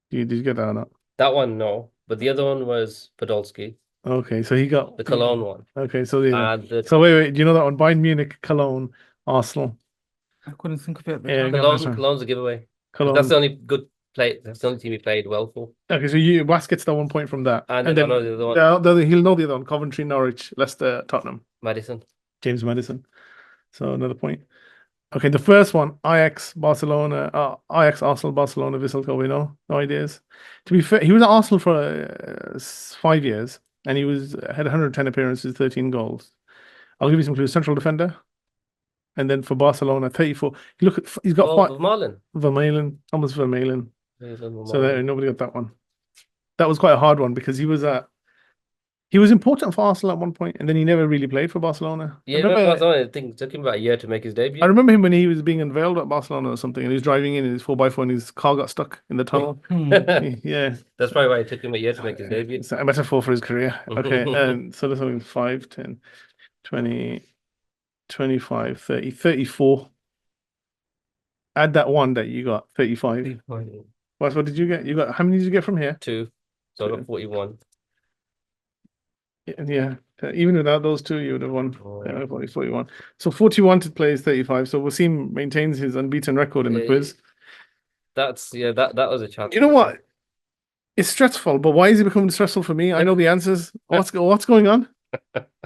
Did you get that or not? That one, no. But the other one was Podolski, Okay, so he got the Cologne one. Okay, so yeah. And So wait, do you know that one? Bayern Munich, Cologne, Arsenal. I couldn't think of it. Yeah, Cologne's a giveaway. Cologne. That's the only good play. That's the only team he played well for. Okay, so Wass gets that 1 point from that. And then I know the other one. he'll know the other one. Coventry, Norwich, Leicester, Tottenham. Madison. James Madison. So another point. Okay, the first one, Ajax, Barcelona, Ajax, Arsenal, Barcelona, Vissel Kobe, no ideas. To be fair, he was at Arsenal for 5 years, and he had 110 appearances, 13 goals. I'll give you some clues. Central defender. And then for Barcelona, 34. He's got Vermaelen. Thomas Vermaelen. So nobody got that one. That was quite a hard one because he was at He was important for Arsenal at one point, and then he never really played for Barcelona. Yeah, I think it took him about a year to make his debut. I remember him when he was being unveiled at Barcelona or something, and he was driving in his 4x4 and his car got stuck in the tunnel. Yeah. That's probably why it took him a year to make his debut. It's a metaphor for his career. Okay. So that's something 5, 10, 20, 25, 30, 34. Add that one that you got, 35. What did you get? You got, how many did you get from here? 2. So I got 41. Yeah. Even without those two, you would have won. Oh. 41. So 41 to play is 35. So Wasim maintains his unbeaten record in the quiz. That was a chance. You know what? It's stressful, but why is it becoming stressful for me? I know the answers. What's going on?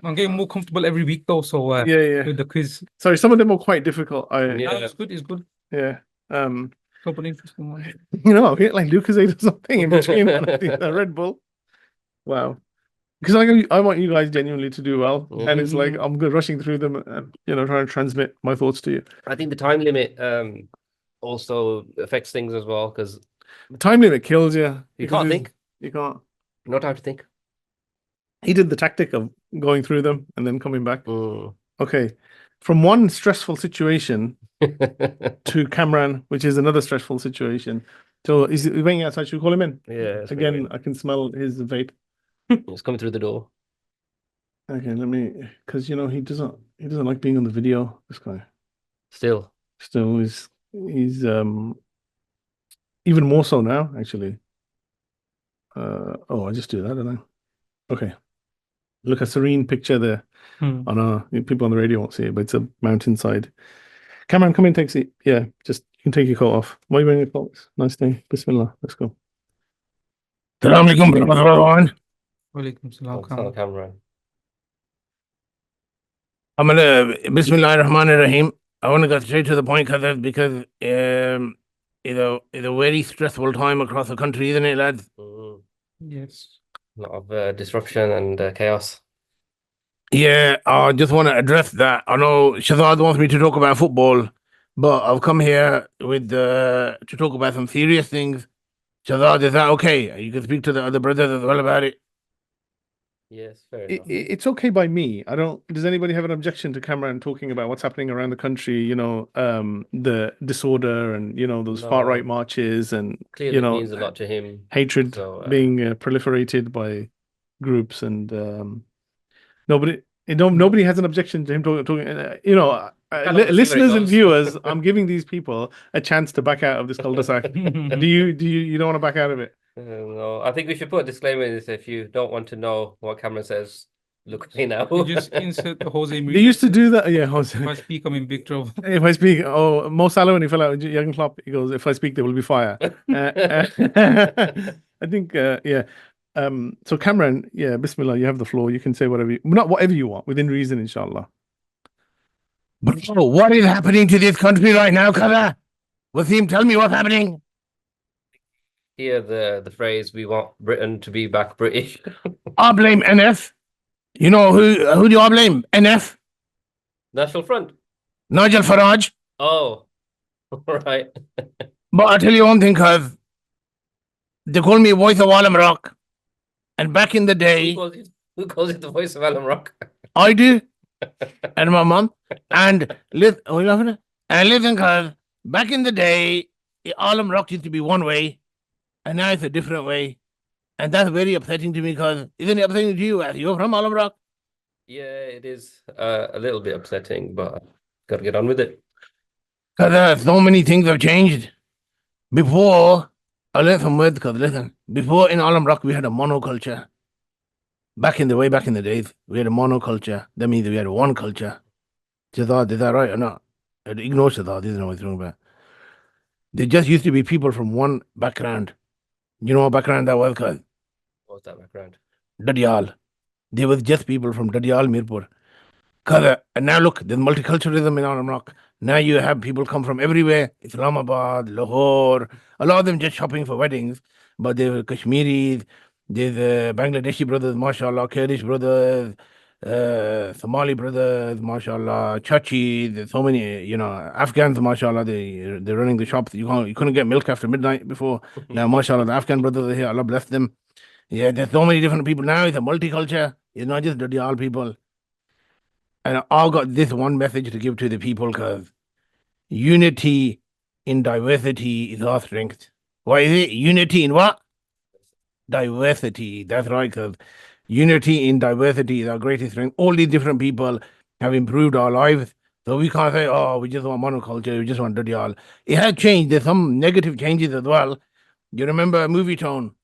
I'm getting more comfortable every week though, so with the quiz. Sorry, some of them are quite difficult. It's good, it's good. Yeah. Couple interesting ones. You know, I'll get like Lucasade or something in between a Red Bull. Wow. Because I want you guys genuinely to do well. And it's like I'm good rushing through them and trying to transmit my thoughts to you. I think the time limit also affects things as well, because the time limit kills you. You can't think. You can't. No time to think. He did the tactic of going through them and then coming back. Okay. From one stressful situation to Kamran, which is another stressful situation. So he's waiting outside. Should we call him in? Yeah. Again, I can smell his vape. It's coming through the door. Okay, let me, because he doesn't like being on the video. This guy. Still, he's even more so now, actually. I just do that, don't I? Okay. Look, a serene picture there. People on the radio won't see it, but it's a mountainside. Kamran, come in, take a seat. Yeah, just you can take your coat off. Why are you wearing your coat? Nice day. Bismillah. Let's go. Assalamu alaikum, everyone. Walaikum salam, Kamran. I'm gonna Bismillah ar-Rahman ar-Rahim. I want to go straight to the point because it's a very stressful time across the country, isn't it, lads? Yes. A lot of disruption and chaos. Yeah, I just want to address that. I know Shazad wants me to talk about football, but I've come here with to talk about some serious things. Shazad, is that okay? You can speak to the other brothers as well about it. Yes, fair enough. It's okay by me. Does anybody have an objection to Kamran talking about what's happening around the country? The disorder and those far right marches and clearly it means a lot to him. Hatred being proliferated by groups and nobody has an objection to him talking. Listeners and viewers, I'm giving these people a chance to back out of this cul-de-sac. Do you don't want to back out of it? No, I think we should put a disclaimer in this. If you don't want to know what Kamran says, look at me now. You just insert the Jose. They used to do that. Yeah, Jose. If I speak, I'm in big trouble. If I speak, Mo Salah when he fell out with Jurgen Klopp, he goes, "If I speak, there will be fire." I think, yeah. So Kamran, yeah, Bismillah, you have the floor. You can say not whatever you want, within reason, inshallah. Bro, what is happening to this country right now, Kaza? Wasim, tell me what's happening. Hear the phrase, "We want Britain to be back British." I blame NF. You know who do I blame? NF? National Front. Nigel Farage. Oh, right. But I'll tell you one thing, cuz they call me voice of Alum Rock. And back in the day... Who calls it the voice of Alum Rock? I do. And my mom. And listen, cuz back in the day, Alum Rock used to be one way. And now it's a different way. And that's very upsetting to me, because isn't it upsetting to you as you're from Alum Rock? Yeah, it is a little bit upsetting, but got to get on with it. Because so many things have changed. Before, I learned some words, because listen, before in Alum Rock, we had a monoculture. Back in the days, we had a monoculture. That means we had one culture. Shazad, is that right or not? Ignore Shazad, isn't what he's talking about. There just used to be people from one background. You know what background that was, cuz? What's that background? Dadyal. There was just people from Dadyal, Mirpur. Cuz, and now look, there's multiculturalism in Alum Rock. Now you have people come from everywhere. Islamabad, Lahore. A lot of them just shopping for weddings. But there were Kashmiris, there's Bangladeshi brothers, mashallah, Kurdish brothers, Somali brothers, mashallah, Chachi, there's so many, Afghans, mashallah, they're running the shops. You couldn't get milk after midnight before. Now, mashallah, the Afghan brothers are here, Allah bless them. Yeah, there's so many different people now. It's a multiculture. It's not just the all people. And I've got this one message to give to the people because unity in diversity is our strength. What is it? Unity in what? Diversity. That's right, because unity in diversity is our greatest strength. All these different people have improved our lives. So we can't say, oh, we just want monoculture, we just want dirty all. It has changed. There's some negative changes as well. You remember Movie Tone?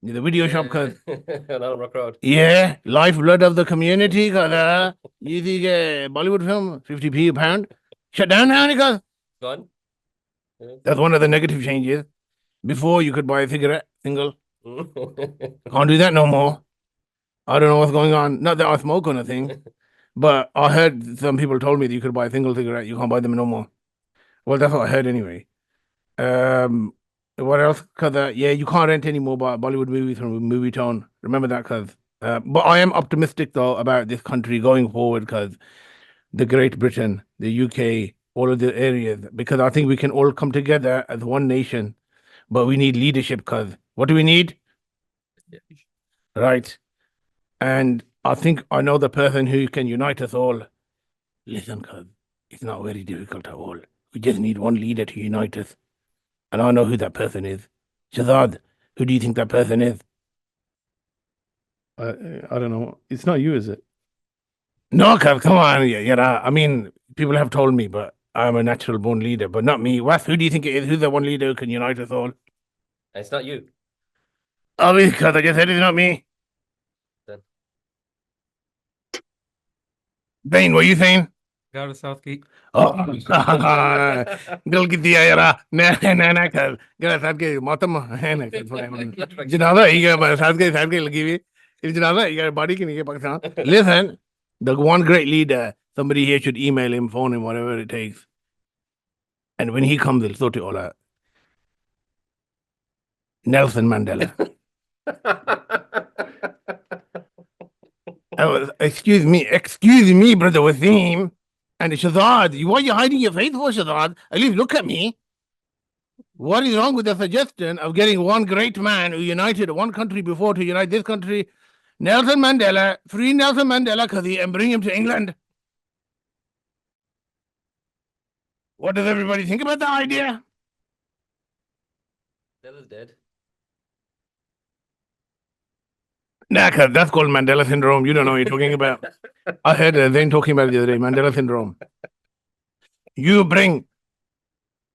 The video shop, because on Alum Rock Road. yeah, lifeblood of the community. Cause you see a Bollywood film, 50p a pound, shut down now, because Gone. that's one of the negative changes. Before you could buy a cigarette single, can't do that no more. I don't know what's going on. Not that I smoke on a thing, but I heard some people told me that you could buy a single cigarette. You can't buy them no more. Well, that's what I heard anyway. What else? Because yeah, you can't rent any more Bollywood movies from Movie Tone. Remember that, because. But I am optimistic though about this country going forward, because the Great Britain, the UK, all of the areas, because I think we can all come together as one nation. But we need leadership, because what do we need? Right. And I think I know the person who can unite us all. Listen, cuz it's not very difficult at all. We just need one leader to unite us. And I know who that person is. Shazad, who do you think that person is? I don't know. It's not you, is it? No, cuz, come on. Yeah, I mean, people have told me, but I'm a natural born leader, but not me. Who do you think it is? Who's the one leader who can unite us all? It's not you. Oh, because I just said it's not me. Then. Bain, what are you saying? Gareth Southgate. Oh, गल की यारा ना कर गल साथ के मौतम है ना जनाजा ही है साथ के लगी हुई इस जनाजा ही body की नहीं है Pakistan. Listen, the one great leader, somebody here should email him, phone him, whatever it takes, and when he comes, he'll sort it all out. Nelson Mandela. Excuse me, brother Wasim. And Shazad, why are you hiding your face for, Shazad? At least look at me. What is wrong with the suggestion of getting one great man who united one country before to unite this country, Nelson Mandela, free Nelson Mandela, and bring him to England? What does everybody think about the idea? Mandela's dead. Nah, cuz that's called Mandela syndrome. You don't know what you're talking about. I heard Zain talking about it the other day, Mandela syndrome. You bring.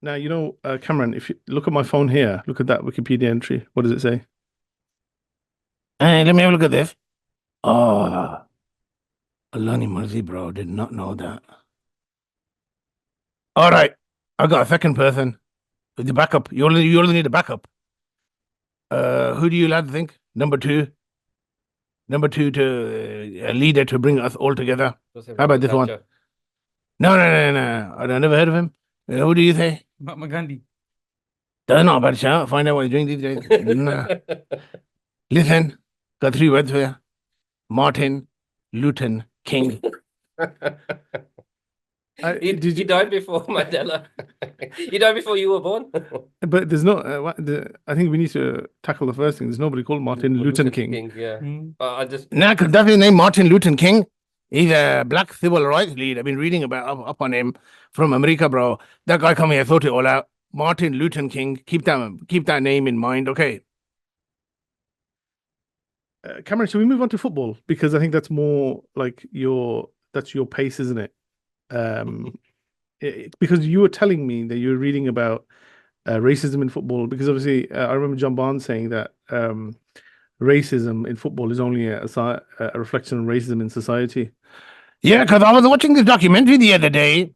Now, you know, Kamran, if you look at my phone here, look at that Wikipedia entry. What does it say? Hey, let me have a look at this. Oh, Alani Marzi, bro, did not know that. All right, I got a second person with the backup. You only need a backup. Who do you lads think? Number two to a leader to bring us all together. How about this one? No. I never heard of him. Who do you say? Mahatma Gandhi. That's not a bad shout. Find out what he's doing these days. Nah. Listen, got 3 words for you. Martin Luther King. He died before Mandela. He died before you were born. But there's no. I think we need to tackle the first thing. There's nobody called Martin Luther King. Yeah. I just. Nah, because that's his name, Martin Luther King. He's a black civil rights leader. I've been reading about up on him from America, bro. That guy come here, thought it all out. Martin Luther King. Keep that name in mind, okay? Cameron, should we move on to football? Because I think that's more like that's your pace, isn't it? Because you were telling me that you were reading about racism in football. Because obviously, I remember John Barnes saying that racism in football is only a reflection of racism in society. Yeah, because I was watching this documentary the other day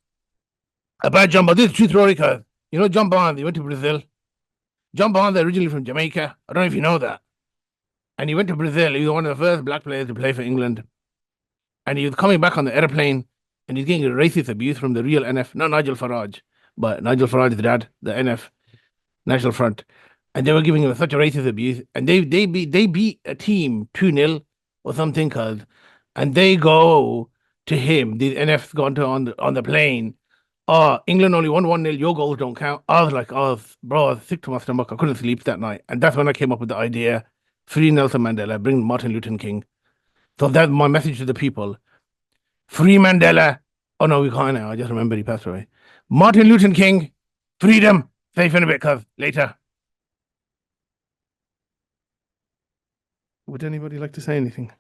about John Barnes. This is true story, because you know John Barnes, he went to Brazil. John Barnes originally from Jamaica. I don't know if you know that. And he went to Brazil. He was one of the first black players to play for England. And he was coming back on the airplane, and he's getting racist abuse from the real NF, not Nigel Farage, but Nigel Farage's dad, the NF, National Front. And they were giving him such a racist abuse. And they beat a team 2-0 or something, and they go to him. The NF's gone to on the plane. Oh, England only won 1-0. Your goals don't count. I was like, bro, I was sick to my stomach. I couldn't sleep that night. And that's when I came up with the idea Free Nelson Mandela, bring Martin Luther King. So that's my message to the people. Free Mandela. Oh no, we can't now. I just remembered he passed away. Martin Luther King, freedom. Safe in a bit, cuz. Later. Would anybody like to say anything?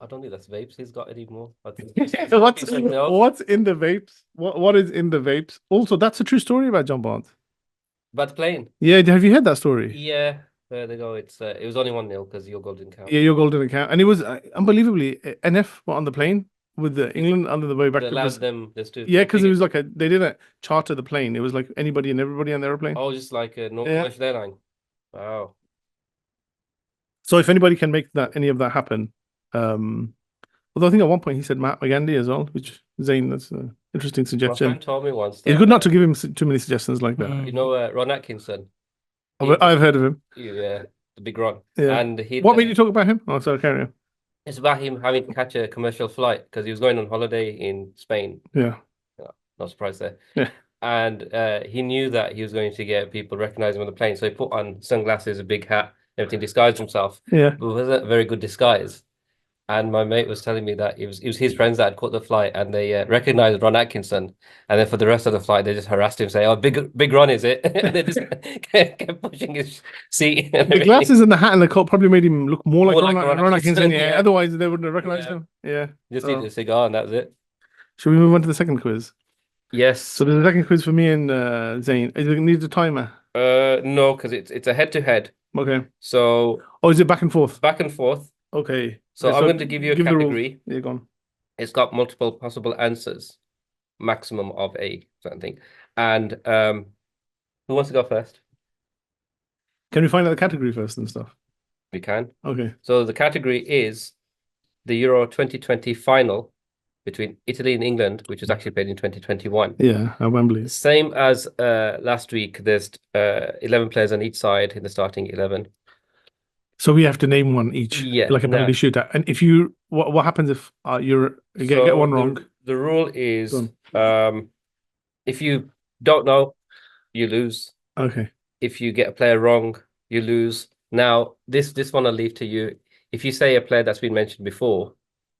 I don't think that's vapes he's got anymore. I think what's something else. what's in the vapes? What is in the vapes? Also, that's a true story about John Barnes. But the plane. Yeah, have you heard that story? Yeah, there they go. It was only 1-0 because your goal didn't count. Yeah, your golden account, and it was unbelievably NF were on the plane with the England under the way back. They allowed them just to. Yeah, because it was like they didn't charter the plane. It was like anybody and everybody on the airplane. Oh, just like a normal Yeah. commercial airline. Wow. So if anybody can make any of that happen, although I think at one point he said Mahatma Gandhi as well, which Zayn, that's an interesting My suggestion. friend told me once. It's that, good not to give him too many suggestions like that. Mm. You know, Ron Atkinson. I've heard of him. Yeah, the big Ron. Yeah. And he. What made you talk about him? Oh, sorry, carry on. It's about him having to catch a commercial flight because he was going on holiday in Spain. Yeah. Not surprised there. Yeah. And he knew that he was going to get people recognizing him on the plane, so he put on sunglasses, a big hat, everything, disguised himself. Yeah. But it wasn't a very good disguise. And my mate was telling me that it was his friends that had caught the flight, and they recognized Ron Atkinson. And then for the rest of the flight, they just harassed him, say, "Oh, big Ron, is it?" And they just kept pushing his seat. The glasses and the hat and the coat probably made him look more like More like Ron Ron Atkinson. Atkinson, Yeah. yeah. Otherwise, they wouldn't have recognized Yeah. him. Yeah. Just So- eat a cigar, and that was it. Should we move on to the second quiz? Yes. So there's a second quiz for me and Zayn. Is it need a timer? No, because it's a head-to-head. Okay. So Oh, is it back and forth? back and forth. Okay. So Okay, I'm going to give you a the rules. category. Yeah, go on. It's got multiple possible answers, maximum of a certain thing. And who wants to go first? Can we find out the category first and stuff? We can. Okay. So the category is the Euro 2020 final between Italy and England, which was actually played in 2021. Yeah, at Wembley. Same as last week. There's 11 players on each side in the starting 11. So we have to name one each, Yeah, like a no. penalty shootout. And if you, what happens if you get So one the- wrong? The rule is Go if you don't know, you lose. Okay. If you get a player wrong, you lose. Now, this one I'll leave to you. If you say a player that's been mentioned before,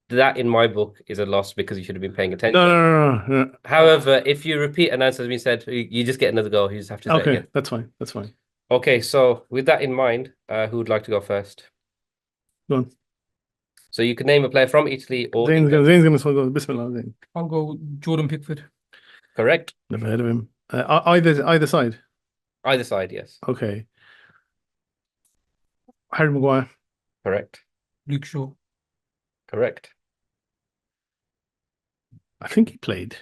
that in my book is a loss because you should have been paying attention. No. However, if you repeat an answer that's been said, you just get another go. You just have to say it Okay, again. that's fine. That's fine. Okay, so with that in mind, who would like to go first? Go on. So you can name a player from Italy or Zayn's England. gonna go. Bismillah. Zayn. I'll go Jordan Pickford. Correct. Never heard of him. Either side. Either side, yes. Okay. Harry Maguire. Correct. Luke Shaw. Correct. I think he played.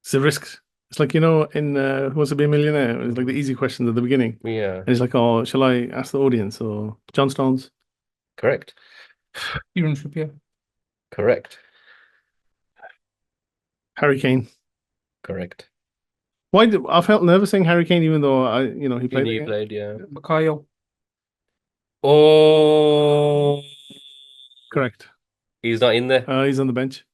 It's a risk. It's like, in Who Wants to Be a Millionaire? It's like the easy questions at the beginning. Yeah. And it's like, oh, shall I ask the audience? Or John Stones? Correct. Kieran Trippier. Correct. Harry Kane. Correct. I felt nervous saying Harry Kane, even though he You played. knew the you game. played, yeah. Bakayo. Oh, Correct. he's not in there. He's on the bench.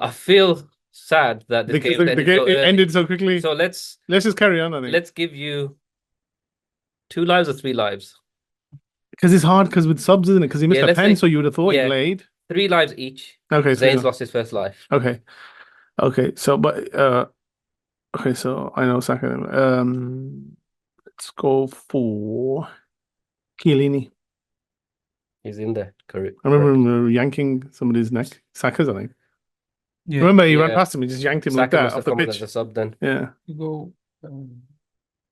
I feel sad that this Because game the ended game so it early. ended so quickly. So let's Let's just carry on, I think. give you 2 lives or 3 lives. Because it's hard because with subs, isn't it? Because he missed Yeah, a let's pen, say- so you would have thought he yeah. played. 3 lives each. Okay, Zayn's so lost his first life. okay. So so I know Saka. Let's go for Chiellini. He's in there. Correct. I remember him yanking somebody's neck. Saka's, I think. Yeah. Remember, he ran Yeah. past him and just yanked him like Saka that must off have the come on pitch. as a sub then. Yeah, You go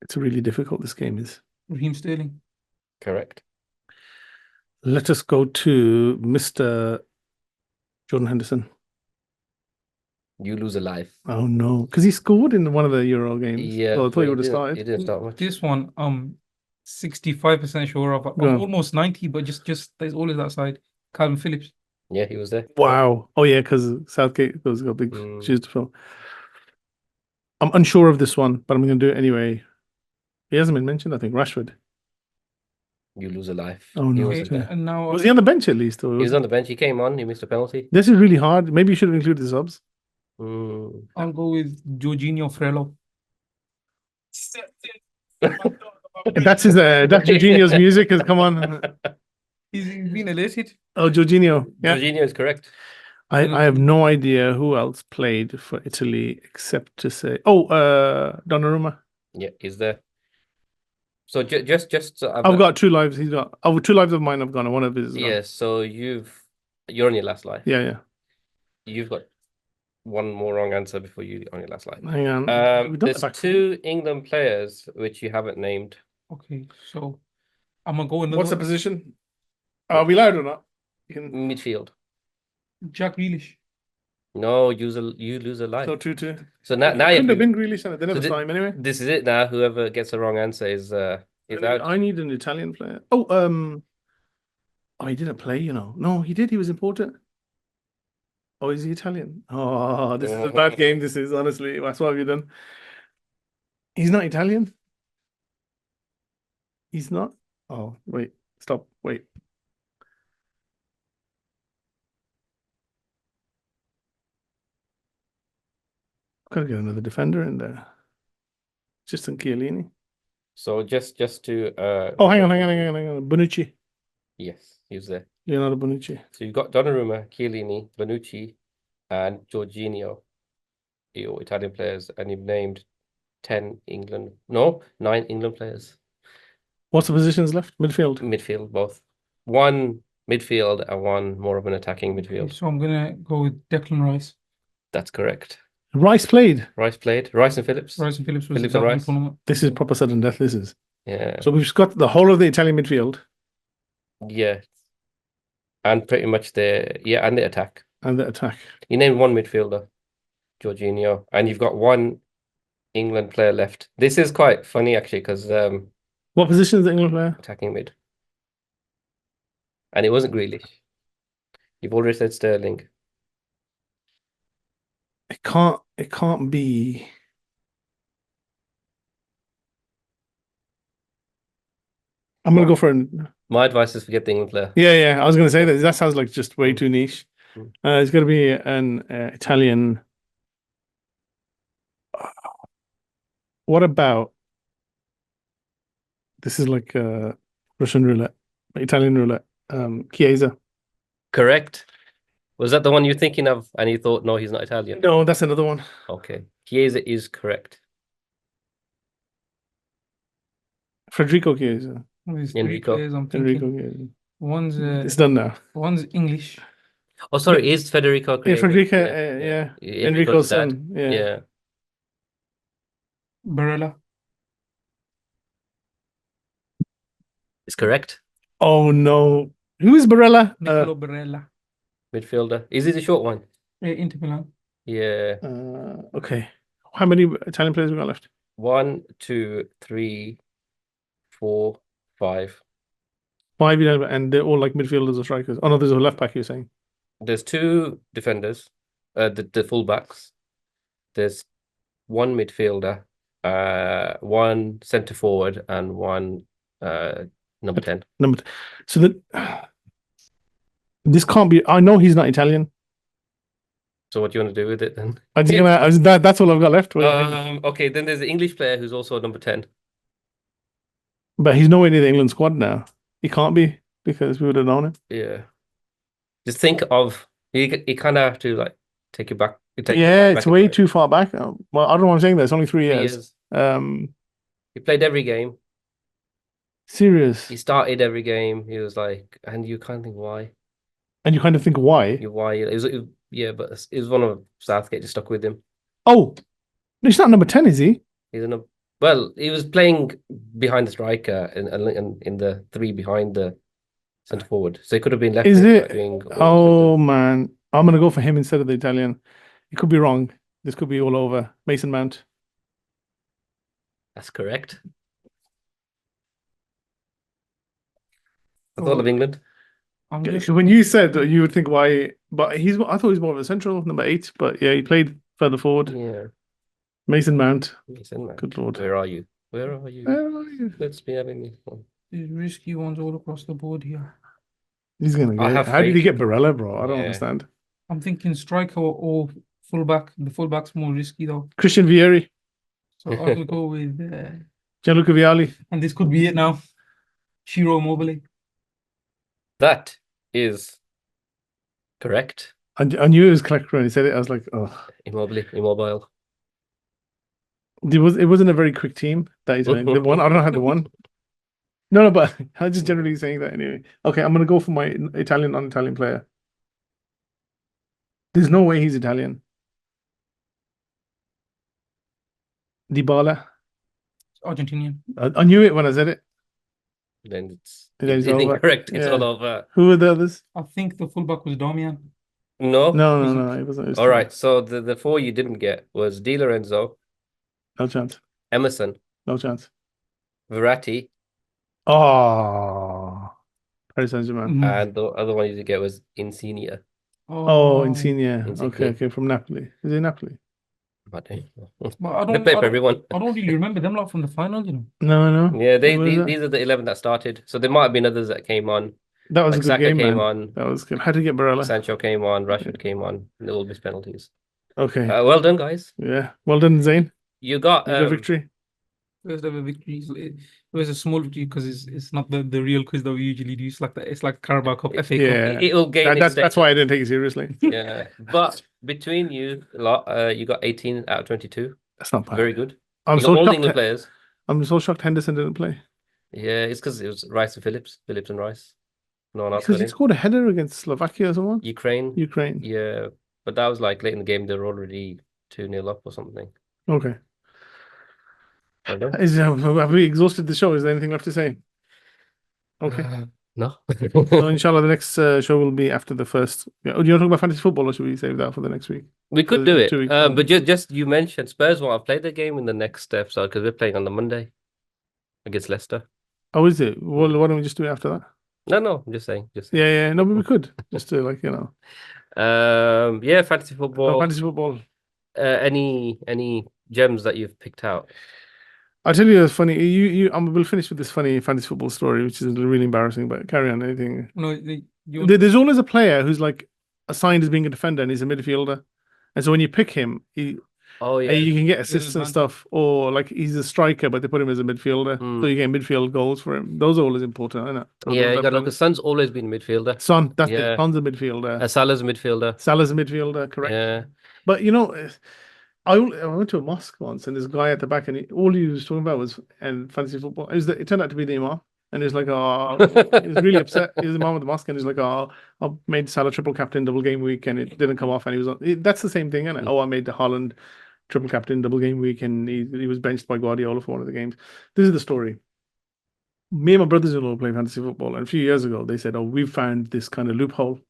it's really difficult. This game is. Raheem Sterling. Correct. Let us go to Mr. Jordan Henderson. You lose a life. Oh no, because he scored in one of the Euro games. Yeah. Oh, I thought he would have He started. didn't start much. This one, 65% sure of. Go on. Almost 90, but just there's always that side. Calvin Phillips. Yeah, he was there. Wow. Oh yeah, because Southgate those got big Mm. shoes to fill. I'm unsure of this one, but I'm going to do it anyway. He hasn't been mentioned, I think. Rashford. You lose a life. Oh, He no. wasn't Okay, there. and now Was he on the bench at least? Or He was on the bench. He came on. He missed a penalty. This is really hard. Maybe you should have included the subs. I'll go with Jorginho Frello. That's his. That's Jorginho's music. Has come on. He's been elated. Oh, Jorginho. Yeah. Jorginho is correct. I have no idea who else played for Italy except to say. Oh, Donnarumma. Yeah, he's there. So just I've got 2 lives. He's got. Oh, 2 lives of mine. I've gone. One of his. Is gone. yeah. So you're on your last life. Yeah. You've got one more wrong answer before you on your last life. Hang on. We've done There's it back. 2 England players which you haven't named. Okay, so I'm gonna go another What's the one. position? Are we loud or not? You can. Midfield. Jack Grealish. No, you lose a life. So 2-2. So now It you couldn't have have to, been Grealish, and they never So saw him anyway. this is it now. Whoever gets the wrong answer is out. I need an Italian player. Oh, oh, he didn't play. No, he did. He was important. Oh, is he Italian? Oh, this is a bad game. This is honestly. That's what have you done? He's not Italian. He's not. Oh, wait. Stop. Wait. Gotta get another defender in there. Just in Chiellini. So just to Oh, hang on. Bonucci. yes, he's there. Leonardo Bonucci. So you've got Donnarumma, Chiellini, Bonucci, and Jorginho, your Italian players, and you've named 9 England players. What's the positions left? Midfield. Midfield, both. 1 midfield and 1 more of an attacking midfield. So I'm gonna go with Declan Rice. That's correct. Rice played. Rice played. Rice and Phillips. Rice and Phillips was Phillips the and Dublin Rice. tournament. This is proper sudden death. This is. Yeah. So we've got the whole of the Italian midfield Yeah. And pretty much and the attack. and the attack. You named 1 midfielder, Jorginho, and you've got 1 England player left. This is quite funny actually, because What position is the England player? attacking mid. And it wasn't Grealish. You've already said Sterling. It can't be. I'm gonna go for an. My advice is forget the England player. Yeah. I was gonna say that. That sounds like just way too niche. It's gonna be an Italian. What about? This is like Russian roulette, Italian roulette. Chiesa. Correct. Was that the one you're thinking of and you thought, no, he's not Italian? No, that's another one. Okay. Chiesa is correct. Federico Chiesa. There's 3 Enrico. players I'm thinking. Enrico Chiesa. One's It's done now. one's English. Oh, sorry, is Federico Yeah, Chiesa? Federico. Yeah. Enrico's dad. son. Yeah. Yeah. Barella. It's correct. Oh no. Who is Barella? Nicolo Barella. Midfielder. Is it the short one? Inter Milan. Yeah. Okay. How many Italian players we got left? 1, 2, 3, 4, 5. 5, and they're all like midfielders or strikers. Oh no, there's a left back. You're saying? There's 2 defenders, the fullbacks. There's 1 midfielder, 1 centre forward, and 1 number 10. So that this can't be. I know he's not Italian. So what do you want to do with it then? I'm just gonna. That's all I've got left. Okay, then there's an English player who's also number 10. But he's nowhere near the England squad now. He can't be because we would have known him. Yeah. Just think of you kind of have to like take it back. It's way too far back. Well, I don't know what I'm saying. There, it's only 3 years. He played every game. Serious. He started every game. He was like, and you kind of think why? And you kind of think why? Why? But it was one of Southgate just stuck with him. Oh, he's not number 10, is he? He's in a well. He was playing behind the striker and in the 3 behind the centre forward. So he could have been left. Is it? Doing Oh man, I'm gonna go for him instead of the Italian. It could be wrong. This could be all over. Mason Mount. That's correct. That's all of England. When you said that, you would think why, but I thought he's more of a central number 8. But yeah, he played further forward. Yeah. Mason Mount. Mason Mount. Good lord. Where are you? Where are you? Where are you? Let's be having this one. There's risky ones all across the board here. He's gonna get it. How did he get Barella, bro? I don't understand. I'm thinking striker or fullback. The fullback's more risky though. Christian Vieri. So I will go with Gianluca Vialli. And this could be it now. Ciro Immobile. That is correct. I knew it was correct when he said it. I was like, oh. Immobile. It wasn't a very quick team that he's saying. The one, I don't know how they won. No, but I'm just generally saying that anyway. Okay, I'm gonna go for my Italian non-Italian player. There's no way he's Italian. Dybala. Argentinian. I knew it when I said it. Then it's Then it's over. incorrect. It's Yeah. all over. Who were the others? I think the fullback was Damian. No. No. It wasn't. It was All right. So the four you didn't get was Di Lorenzo, No chance. Emerson, No chance. Verratti, Oh, Paris Saint-Germain. Mm. and the other one you didn't get was Insigne. Oh, Insigne. Insigne. Okay, from Napoli. Is it Napoli? But But I they don't, play I for don't, everyone. I don't really remember them lot from the final, you know. No. Yeah, Who was that? these are the 11 that started. So there might have been others that came on. That was Like a good Saka game, came man. on, That was good. How to get Barella? Sancho came on, Rashford came on. They all missed penalties. Okay. Well done, guys. Yeah. Well done, Zayn. You got You got victory. First ever victory. It was a small victory because it's not the real quiz that we usually do. It's like Carabao Cup, FA Cup. Yeah. It'll gain its That's why I didn't take it seriously. Yeah, but between you lot, you got 18 out of 22. That's not bad. Very good. I'm You so got all the shocked. England players. I'm so shocked Henderson didn't play. Yeah, it's because it was Rice and Phillips and Rice. No one else Because got he in. scored a header against Slovakia or someone. Ukraine. Ukraine. Yeah, but that was like late in the game. They were already 2-0 up or something. Okay. I don't know. Have we exhausted the show? Is there anything left to say? Okay. No. So inshallah, the next show will be after the first. Yeah. Oh, do you want to talk about fantasy football, or should we save that for the next week? We could do it. 2 weeks. But just you mentioned Spurs won't play the game in the next episode because we're playing on the Monday against Leicester. Oh, is it? Well, why don't we just do it after that? No, I'm just saying. Yeah. No, but we could just do like Yeah, fantasy football. fantasy football. Any gems that you've picked out? I'll tell you a funny. We'll finish with this funny fantasy football story, which is really embarrassing. But carry on. Anything? No, There's always a player who's like assigned as being a defender, and he's a midfielder. And so when you pick him, you can get assists and stuff, or like he's a striker, but they put him as a midfielder, so you get midfield goals for him. Those are always important, isn't it? Yeah, you got like the Son's always been a midfielder. Son, that's it. Son's a midfielder. Salah's a midfielder. Salah's a midfielder, correct? Yeah. But you know, I went to a mosque once, and this guy at the back, and all he was talking about was fantasy football. It turned out to be the imam, and he's like, oh, he was really upset. He was the imam of the mosque, and he's like, oh, I made Salah triple captain double game week, and it didn't come off, and he was on. That's the same thing, isn't it? Oh, I made the Haaland triple captain double game week, and he was benched by Guardiola for one of the games. This is the story. Me and my brothers-in-law play fantasy football, and a few years ago they said, "Oh, we've found this kind of loophole."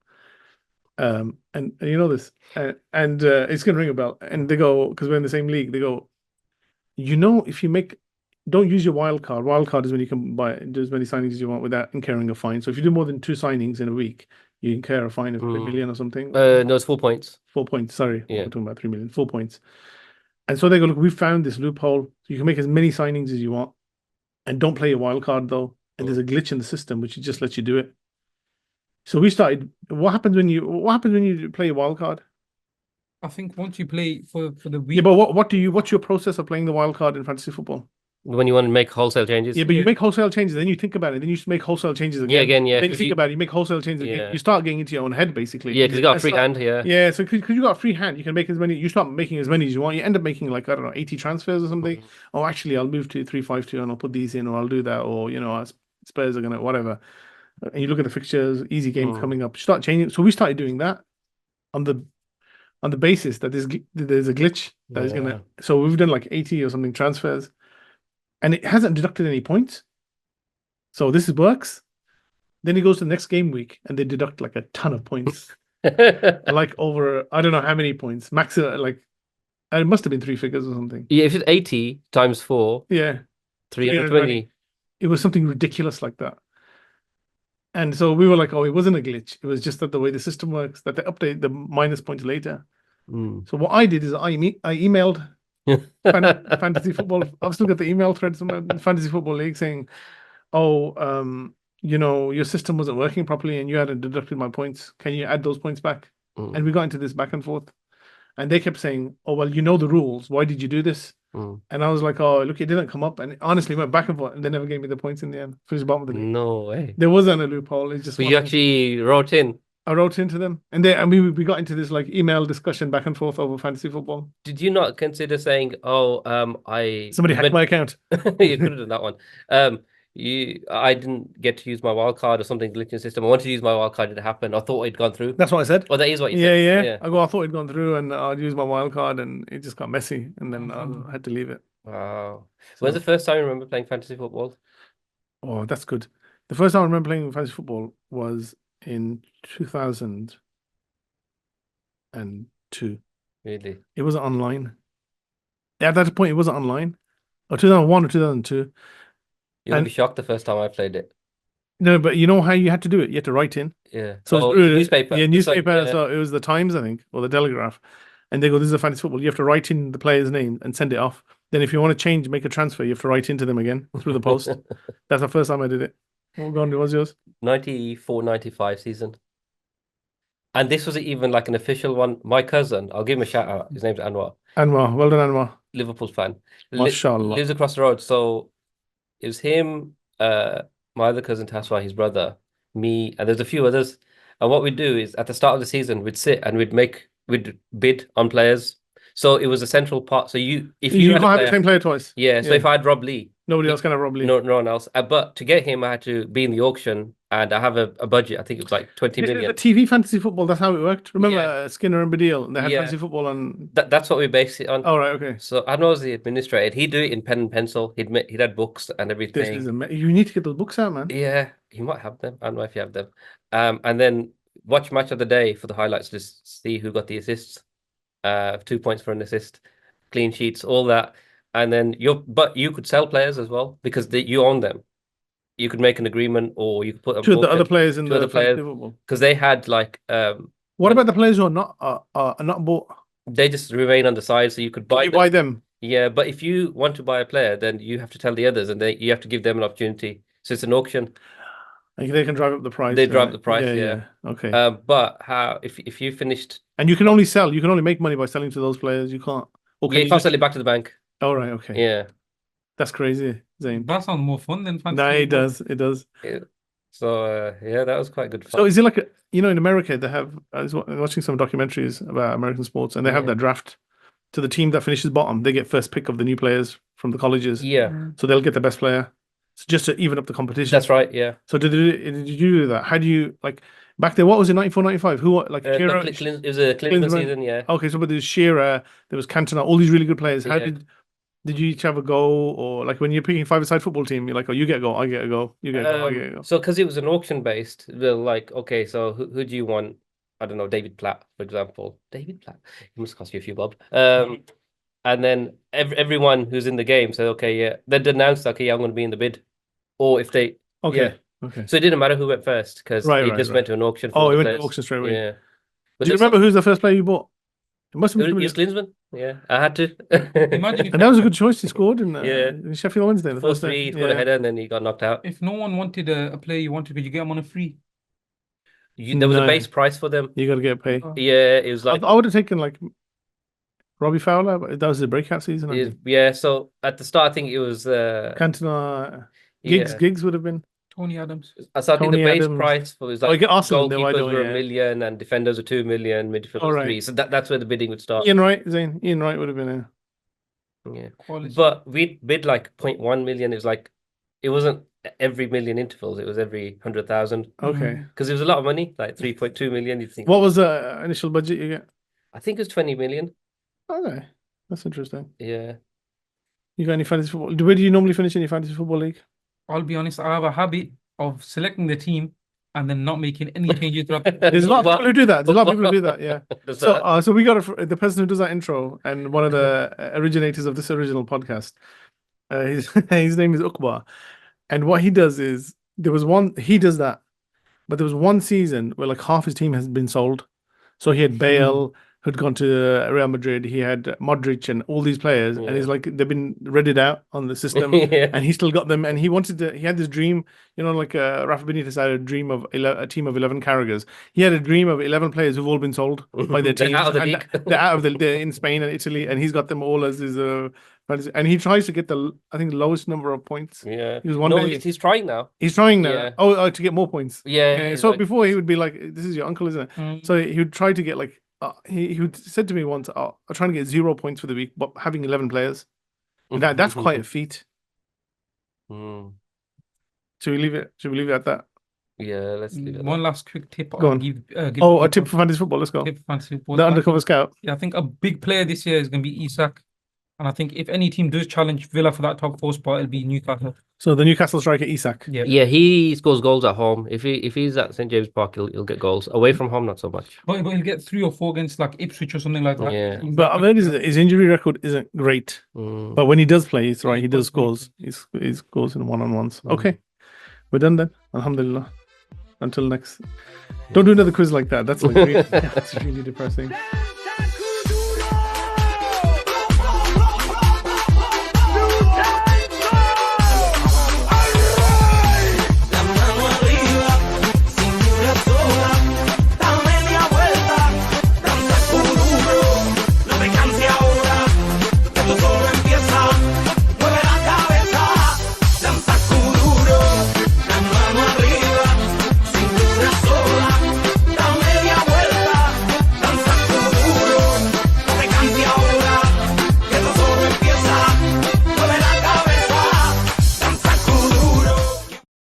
And you know this, and it's gonna ring a bell. And they go, because we're in the same league. They go, if you don't use your wild card. Wild card is when you can do as many signings as you want without incurring a fine. So if you do more than 2 signings in a week, you incur a fine of 3 million or something. No, it's 4 points. 4 points. Sorry, Yeah. we're talking about 3 million. 4 points. And so they go, look, we found this loophole. You can make as many signings as you want, and don't play your wild card though. And there's a glitch in the system which just lets you do it. So we started. What happens when you play a wild card? I think once you play for the week. Yeah, but what's your process of playing the wild card in fantasy football? When you want to make wholesale changes. Yeah, but you make wholesale changes, then you think about it, then you make whole changes again. Then Then you because think about it, you make wholesale changes again. You start getting into your own head, basically. because you got a free hand. Yeah, so because you got a free hand, you can make as many. You start making as many as you want. You end up making like, I don't know, 80 transfers or something. Oh, actually, I'll move to 3-5-2 and I'll put these in, or I'll do that, or Spurs are gonna whatever. And you look at the fixtures, easy games coming up. Start changing. So we started doing that on the basis that there's a glitch that is gonna. So we've done like 80 or something transfers, and it hasn't deducted any points. So this works. Then he goes to the next game week, and they deduct like a ton of points, like over I don't know how many points. Max like it must have been 3 figures or something. Yeah, if it's 80 times 4, Yeah, 320. It was something ridiculous like that. And so we were like, oh, it wasn't a glitch. It was just that the way the system works, that they update the minus points later. So what I did is I emailed fantasy football. I've still got the email threads from the fantasy football league saying, oh, your system wasn't working properly and you hadn't deducted my points. Can you add those points back? And we got into this back and forth. And they kept saying, oh, well, you know the rules. Why did you do this? And I was like, oh, look, it didn't come up. And honestly, went back and forth, and they never gave me the points in the end. Finished bottom of the league. No way. There wasn't a loophole. It's just But one you of them. actually wrote in. I wrote into them, and we got into this like email discussion back and forth over fantasy football. Did you not consider saying, "Oh, Somebody hacked my account"? You could have done that one. I didn't get to use my wildcard or something glitching system. I wanted to use my wildcard. Did it happen? I thought it'd gone through. That's what I said. Oh, that is what you Yeah, said. yeah. I thought it'd gone through, and I'd use my wild card, and it just got messy, and then I had to leave it. Wow. When's the first time you remember playing fantasy football? Oh, that's good. The first time I remember playing fantasy football was in 2002. Really? It wasn't online. At that point, it wasn't online. Or 2001 or 2002. You'll be shocked the first time I played it. No, but you know how you had to do it? You had to write in. Yeah. So it's newspaper. Yeah, It's newspaper. like, So it was the Times, I think, or the Telegraph. And they go, this is a fantasy football. You have to write in the player's name and send it off. Then if you want to change, make a transfer, you have to write into them again through the post. That's the first time I did it. What was yours? 94-95 season. And this wasn't even like an official one. My cousin, I'll give him a shout out. His name's Anwar. Anwar. Well done, Anwar. Liverpool fan. Mashallah. Lives across the road. So it was him, my other cousin Taswa, his brother, me, and there's a few others. And what we'd do is at the start of the season, we'd sit and we'd bid on players. So it was a central part. So if you can't have the same player twice. Yeah. So if I had Rob Lee, nobody else can have Rob Lee. no one else. But to get him, I had to be in the auction, and I have a budget. I think it was like 20 million. The TV fantasy football, that's how it worked. Remember Yeah. Skinner and Badil, and they had Yeah. fantasy football on. That's what we based it on. Oh, right, okay. So Anwar was the administrator. He'd do it in pen and pencil. He'd had books and This everything. is you need to get those books out, man. Yeah, you might have them. I don't know if you have them. And then watch match of the day for the highlights. Just see who got the assists. 2 points for an assist, clean sheets, all that. And then you could sell players as well because you own them. You could make an agreement, or you could put To the other players in the other players, fantasy football. because they had like What about the players who are not bought? they just remain on the side, so you could buy You buy them. Yeah, but if you want to buy a player, then you have to tell the others, and you have to give them an opportunity. So it's an auction. And they can drive up the price. They drive up the price, yeah. Okay. But how if you finished, And you can only sell. You can only make money by selling to those players. You can't. yeah, you can't sell it back to the bank. Oh, right. Okay. Yeah. That's crazy, Zayn. That sounds more fun than fantasy. No, it football. does. It does. Yeah. So yeah, that was quite good fun. So is it like in America they have? I was watching some documentaries about American sports, and they have Yeah. that draft to the team that finishes bottom. They get first pick of the new players from the colleges. Yeah, So they'll get the best player. So just to even up the competition. that's right. Yeah. So did you do that? How do you like back then? What was it? 94, 95? Who like No, Shearer? it was a Klinsmann Klinsmann. season. Yeah. Okay, so but there's Shearer, there was Cantona, all these really good players. How Yeah. did you each have a go, or like when you're picking five-a-side football team, you're like, oh, you get a go, I get a go, you get a go, I get a go. So because it was an auction based, they're like, okay, so who do you want? I don't know, David Platt, for example. David Platt, he must cost you a few bob. And then everyone who's in the game said, okay, yeah, they'd announce, okay, yeah, I'm going to be in the bid, or if they, Okay, yeah. okay. So it didn't matter who went first because Right, it right, just right. went to an auction. For Oh, all it the went to players. auction straight away. Yeah. Do you remember who's the first player you bought? It must have It been was Klinsmann. Yeah, I had to. Imagine if, and that was a good choice. He scored in, Yeah. in Sheffield Wednesday. The First first day. three, he scored a header, and then he got knocked out. if no one wanted a player you wanted, could you get him on a free? There was No. a base price for them. You got to get paid. Oh. Yeah, it was like I would have taken like Robbie Fowler, but that was the breakout season. I think. yeah. So at the start, I think it was Cantona, yeah. Giggs would have been. Tony Adams. So I think the Tony base Adams. price was Oh, like you get Arsenal, then why goalkeepers don't were we, $1 million and defenders were 2 million, midfielders All right. 3. So that's where the bidding would start. Ian Wright, Zane. Ian Wright would have been a. Yeah. Quality. But we bid like 0.1 million. It was like it wasn't every million intervals. It was every 100,000 Okay. because it was a lot of money, like 3.2 million. You'd think. What was the initial budget you get? I think it was 20 million. Okay, that's interesting. Yeah. You got any fantasy football? Where do you normally finish in your fantasy football league? I'll be honest, I have a habit of selecting the team and then not making any changes throughout. There's a lot of people who do that. There's a lot of people who do that. Yeah. Does So, that- so we got the person who does that intro and one of the originators of this original podcast. His name is Ukba, and what he does is he does that, but there was one season where like half his team has been sold. So he had Bale who'd gone to Real Madrid. He had Modric and all these players, and he's like they've been redded out on the system, Yeah. and he still got them. And he had this dream, like Rafa Benitez had a dream of a team of 11 Carragers. He had a dream of 11 players who've all been sold by their They're teams. out of the and league. they're out of they're in Spain and Italy, and he's got them all as his And he tries to get I think lowest number of points. Yeah. He was one No, day. he's trying now. He's trying now. Yeah. Oh, to get more points. Yeah. Yeah. he's So like- before he would be like, "This is your uncle, isn't it?" So he would try to get like he would said to me once, "I'm trying to get 0 points for the week, but having 11 players, that's quite a feat." Mm. Should we leave it? Should we leave it at that? Yeah, let's leave it at One last quick tip. Go I'll on. give Oh, people. a tip for fantasy football. Let's go. Tip for fantasy football. The I undercover think- scout. Yeah, I think a big player this year is going to be Isak. And I think if any team does challenge Villa for that top 4 spot, it'll be Newcastle. So the Newcastle striker Isak. Yeah. Yeah, he scores goals at home. If he's at St James Park, he'll get goals. Away from home, not so much. But he'll get 3 or 4 against like Ipswich or something like that. Yeah. But I've heard his injury record isn't great. Mm. But when he does play, it's right. He He does scores scores. He scores in one-on-ones. Mm. Okay, we're done then. Alhamdulillah. Until next. Don't do another quiz like that. That's like really, that's really depressing.